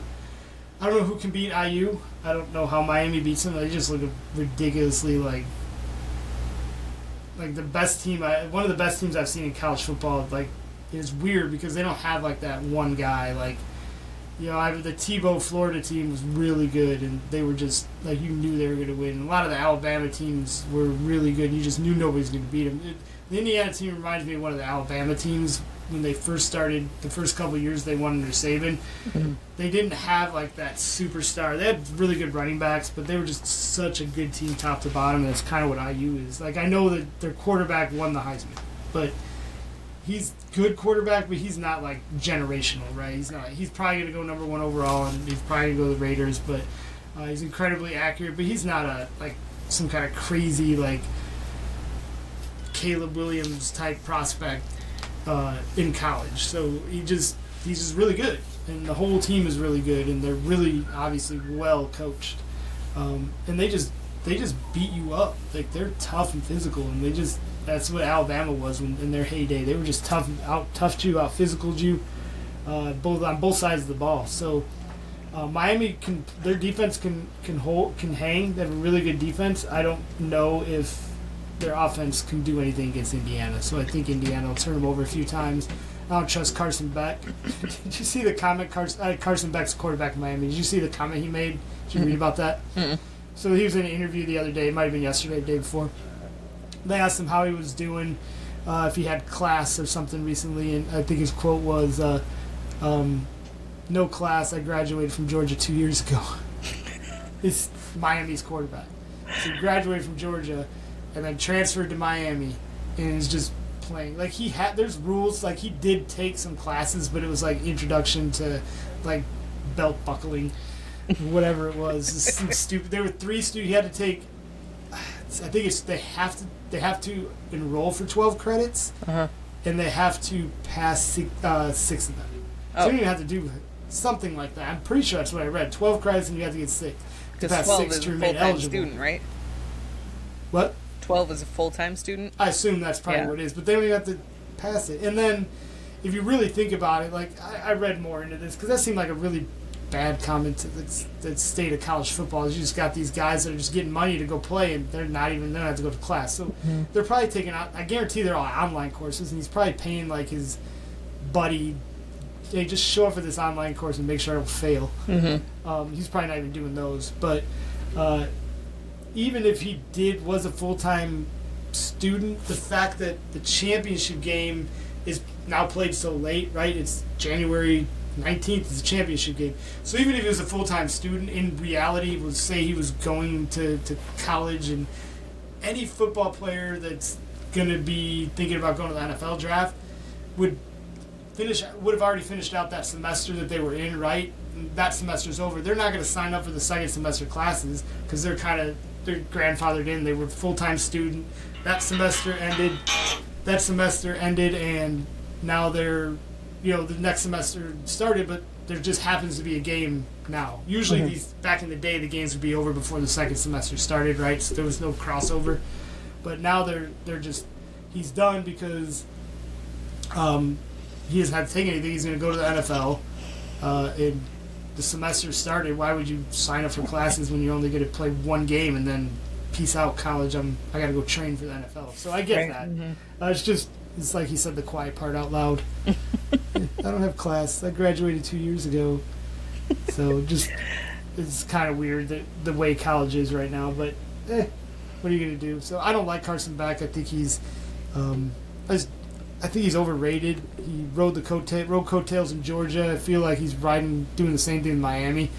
can beat IU. I don't know how Miami beats them. They just look ridiculously like the best team. One of the best teams I've seen in college football. Like, it's weird because they don't have like that one guy. Like, the Tebow Florida team was really good, and they were just like, you knew they were going to win. A lot of the Alabama teams were really good. You just knew nobody was going to beat them. The Indiana team reminds me of one of the Alabama teams when they first started. The first couple of years they won under Saban, they didn't have like that superstar. They had really good running backs, but they were just such a good team top to bottom. And that's kind of what IU is. Like, I know that their quarterback won the Heisman, but he's good quarterback, but he's not like generational, right? He's not. He's probably going to go number 1 overall, and he's probably going to go to the Raiders. But he's incredibly accurate. But he's not some kind of crazy like Caleb Williams type prospect in college. So he's just really good, and the whole team is really good, and they're really obviously well coached, and they just beat you up. Like, they're tough and physical, and that's what Alabama was in their heyday. They were just toughed you, out physicaled you, on both sides of the ball. So Miami their defense can hang. They have a really good defense. I don't know if their offense can do anything against Indiana. So I think Indiana will turn them over a few times. I don't trust Carson Beck. Did you see the comment? Carson Beck's quarterback in Miami. Did you see the comment he made? Did you read about that? So he was in an interview the other day. It might have been yesterday, the day before. They asked him how he was doing, if he had class or something recently, and I think his quote was, "No class. I graduated from Georgia 2 years ago." It's Miami's quarterback. So he graduated from Georgia and then transferred to Miami, and is just playing. Like, there's rules. Like, he did take some classes, but it was like introduction to like belt buckling, whatever it was. It's some stupid. There were 3 students. He had to take. I think they have to enroll for 12 credits, and they have to pass 6 of them. So you don't even have to do something like that. I'm pretty sure that's what I read. 12 credits, and you have to get 6 to pass 12 6 is to a remain full-time eligible. student, right? What? 12 is a full-time student? I assume that's probably what it is, but they don't even have to pass it. And then, if you really think about it, like, I read more into this, because that seemed like a really bad comment to the state of college football. Is you just got these guys that are just getting money to go play, and they don't have to go to class. So they're probably taking out, I guarantee they're all online courses, and he's probably paying like his buddy, hey, just show up for this online course and make sure I don't fail. He's probably not even doing those. But even if he was a full-time student, the fact that the championship game is now played so late, right? It's January 19th is the championship game. So even if he was a full-time student, in reality, would say he was going to college, and any football player that's going to be thinking about going to the NFL draft would have already finished out that semester that they were in, right? That semester's over. They're not going to sign up for the second semester classes because they're grandfathered in. They were a full-time student. That semester ended, and now they're, the next semester started, but there just happens to be a game now. Usually back in the day, the games would be over before the second semester started, right? So there was no crossover. But now they're just, he's done because He doesn't have to take anything. He's going to go to the NFL. And the semester started. Why would you sign up for classes when you're only going to play one game and then peace out, college? I got to go train for the NFL. So I get that. It's like he said the quiet part out loud. I don't have class. I graduated 2 years ago. So it's kind of weird the way college is right now. But what are you going to do? So I don't like Carson Beck. I think he's overrated. He rode coattails in Georgia. I feel like he's doing the same thing in Miami.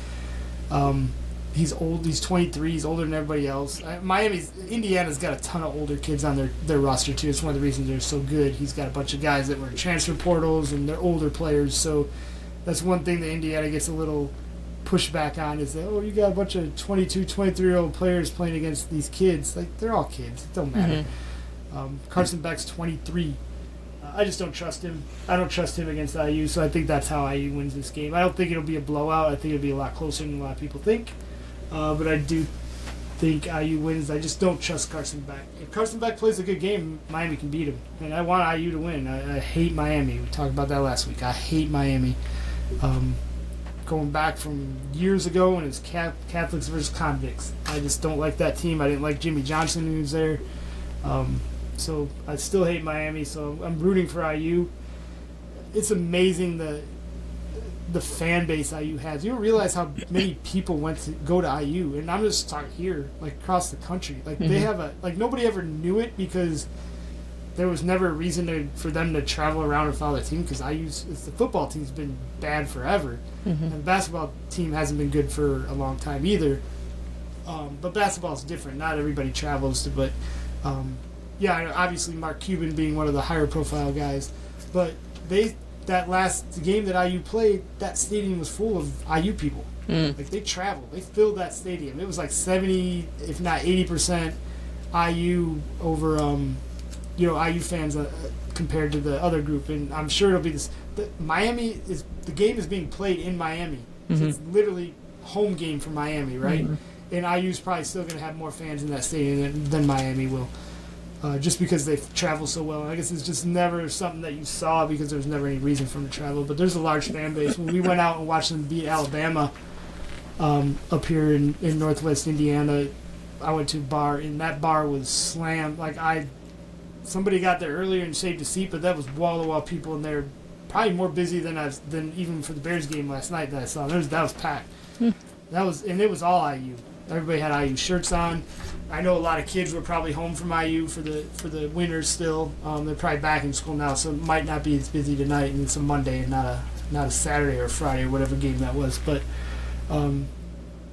He's old. He's 23. He's older than everybody else. Indiana's got a ton of older kids on their roster too. It's one of the reasons they're so good. He's got a bunch of guys that were in transfer portals and they're older players. So that's one thing that Indiana gets a little pushback on is that, you got a bunch of 22, 23-year-old players playing against these kids. Like, they're all kids. It don't matter. Carson Beck's 23. I just don't trust him. I don't trust him against IU, so I think that's how IU wins this game. I don't think it'll be a blowout. I think it'll be a lot closer than a lot of people think. But I do think IU wins. I just don't trust Carson Beck. If Carson Beck plays a good game, Miami can beat him. And I want IU to win. I hate Miami. We talked about that last week. I hate Miami. Going back from years ago when it was Catholics versus convicts. I just don't like that team. I didn't like Jimmy Johnson who was there. So I still hate Miami, so I'm rooting for IU. It's amazing the fan base IU has. You don't realize how many people go to IU, and I'm just talking here, like across the country. Like they have nobody ever knew it because there was never a reason for them to travel around and follow the team because the football team's been bad forever, and the basketball team hasn't been good for a long time either. But basketball's different. Not everybody travels to, but. Yeah, obviously Mark Cuban being one of the higher profile guys, but that last game that IU played, that stadium was full of IU people. Like they traveled, they filled that stadium. It was like 70, if not 80% IU over, IU fans compared to the other group, and I'm sure it'll be this. The game is being played in Miami, so it's literally home game for Miami, right? And IU's probably still going to have more fans in that stadium than Miami will. Just because they travel so well. I guess it's just never something that you saw because there was never any reason for them to travel. But there's a large fan base. When we went out and watched them beat Alabama up here in Northwest Indiana, I went to a bar, and that bar was slammed. Somebody got there earlier and saved a seat, but that was wall-to-wall people in there, probably more busy than even for the Bears game last night that I saw. That was packed. And it was all IU. Everybody had IU shirts on. I know a lot of kids were probably home from IU for the winters still. They're probably back in school now, so it might not be as busy tonight, and it's a Monday and not a Saturday or Friday or whatever game that was. But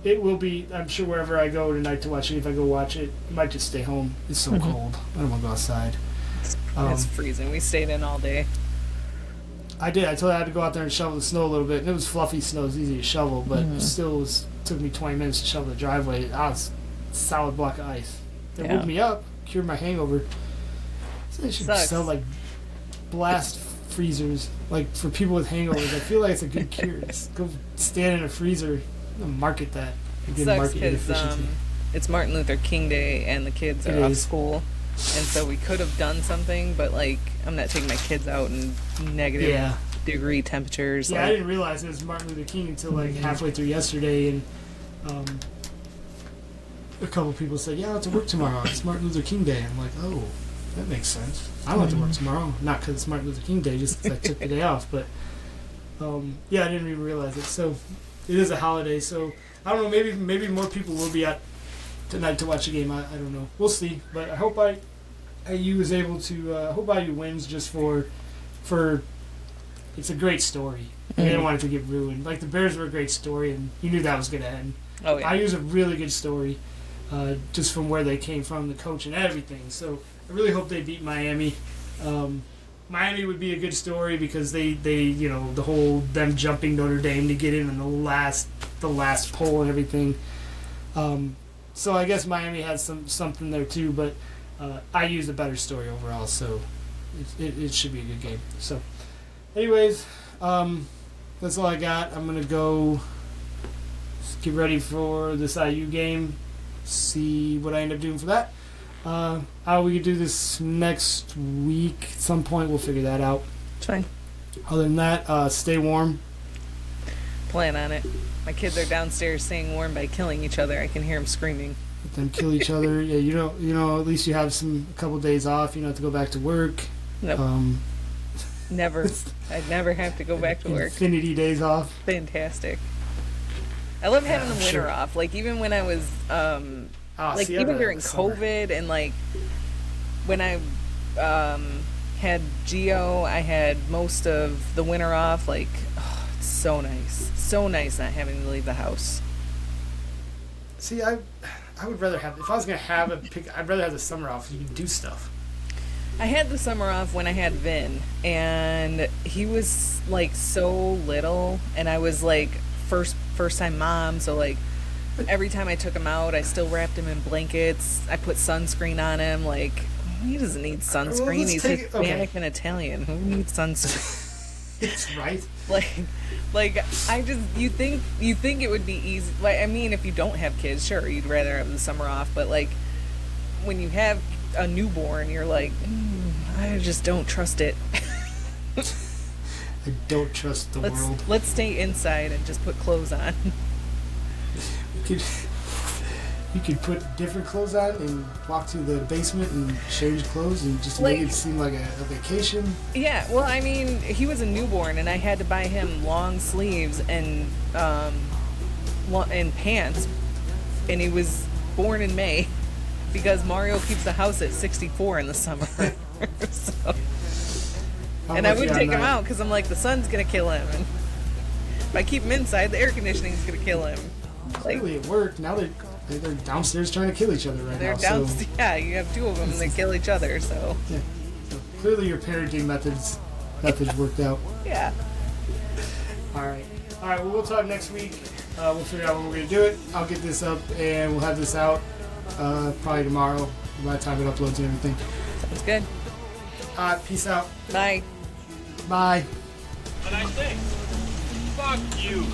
it will be, I'm sure, wherever I go tonight to watch it. If I go watch it, I might just stay home. It's so cold. I don't want to go outside. It's freezing. We stayed in all day. I did. I told you I had to go out there and shovel the snow a little bit. And it was fluffy snow. It was easy to shovel, but it still took me 20 minutes to shovel the driveway. I was a solid block of ice. They woke me up, cured my hangover. So they should sell, like, blast freezers, like, for people with hangovers. I feel like it's a good cure. Just go stand in a freezer and market that. Sucks because it's Martin Luther King Day and the kids are off school. And so we could have done something, but, like, I'm not taking my kids out in negative degree temperatures. Yeah, I didn't realize it was Martin Luther King until, like, halfway through yesterday, and a couple people said, yeah, I have to work tomorrow. It's Martin Luther King Day. I'm like, oh, that makes sense. I don't have to work tomorrow. Not because it's Martin Luther King Day, just because I took the day off. But, I didn't even realize it. So it is a holiday, so I don't know, maybe more people will be out tonight to watch a game. I don't know. We'll see. But I hope IU is able to. Hope IU wins just for. It's a great story. They didn't want it to get ruined. Like the Bears were a great story, and you knew that was going to end. Oh yeah. IU's a really good story, just from where they came from, the coach and everything. So I really hope they beat Miami. Miami would be a good story because they the whole them jumping Notre Dame to get in the last poll and everything. So I guess Miami has something there too, but IU's a better story overall, so it should be a good game. So, anyways, that's all I got. I'm gonna go get ready for this IU game. See what I end up doing for that. How we could do this next week at some point, we'll figure that out. It's fine. Other than that, stay warm. Plan on it. My kids are downstairs staying warm by killing each other. I can hear them screaming. Let them kill each other. Yeah, at least you have a couple days off. You don't have to go back to work. Nope. Never. I'd never have to go back to work. Infinity days off. Fantastic. I love having the winter off. Like, even when I was, even during COVID and, like, when I had Geo, I had most of the winter off. Like, oh, it's so nice. So nice not having to leave the house. See, I would rather have, if I was going to have I'd rather have the summer off so you can do stuff. I had the summer off when I had Vin, and he was, like, so little, and I was, like, first time mom, so, like, every time I took him out, I still wrapped him in blankets. I put sunscreen on him. Like, he doesn't need sunscreen. Well, he's Hispanic and Italian. Who needs sunscreen? It's right. Like I just you think it would be easy. Like, I mean, if you don't have kids, sure, you'd rather have the summer off. But, like, when you have a newborn, you're like, I just don't trust it. I don't trust the world. Let's stay inside and just put clothes on. You could put different clothes on and walk to the basement and change clothes and just make it seem like a vacation. Yeah, well, I mean, he was a newborn, and I had to buy him long sleeves and pants, and he was born in May because Mario keeps the house at 64 in the summer. So. And I would take him out because I'm like, the sun's gonna kill him, and if I keep him inside, the air conditioning's gonna kill him. Clearly, it worked. Now they're downstairs trying to kill each other right now. They're downstairs. Yeah, you have two of them, and they kill each other. So. Yeah. So clearly, your parenting methods worked out. Yeah. All right. Well, we'll talk next week. We'll figure out when we're gonna do it. I'll get this up, and we'll have this out probably tomorrow by the time it uploads and everything. Sounds good. Peace out. Bye. Bye. And I think, fuck you.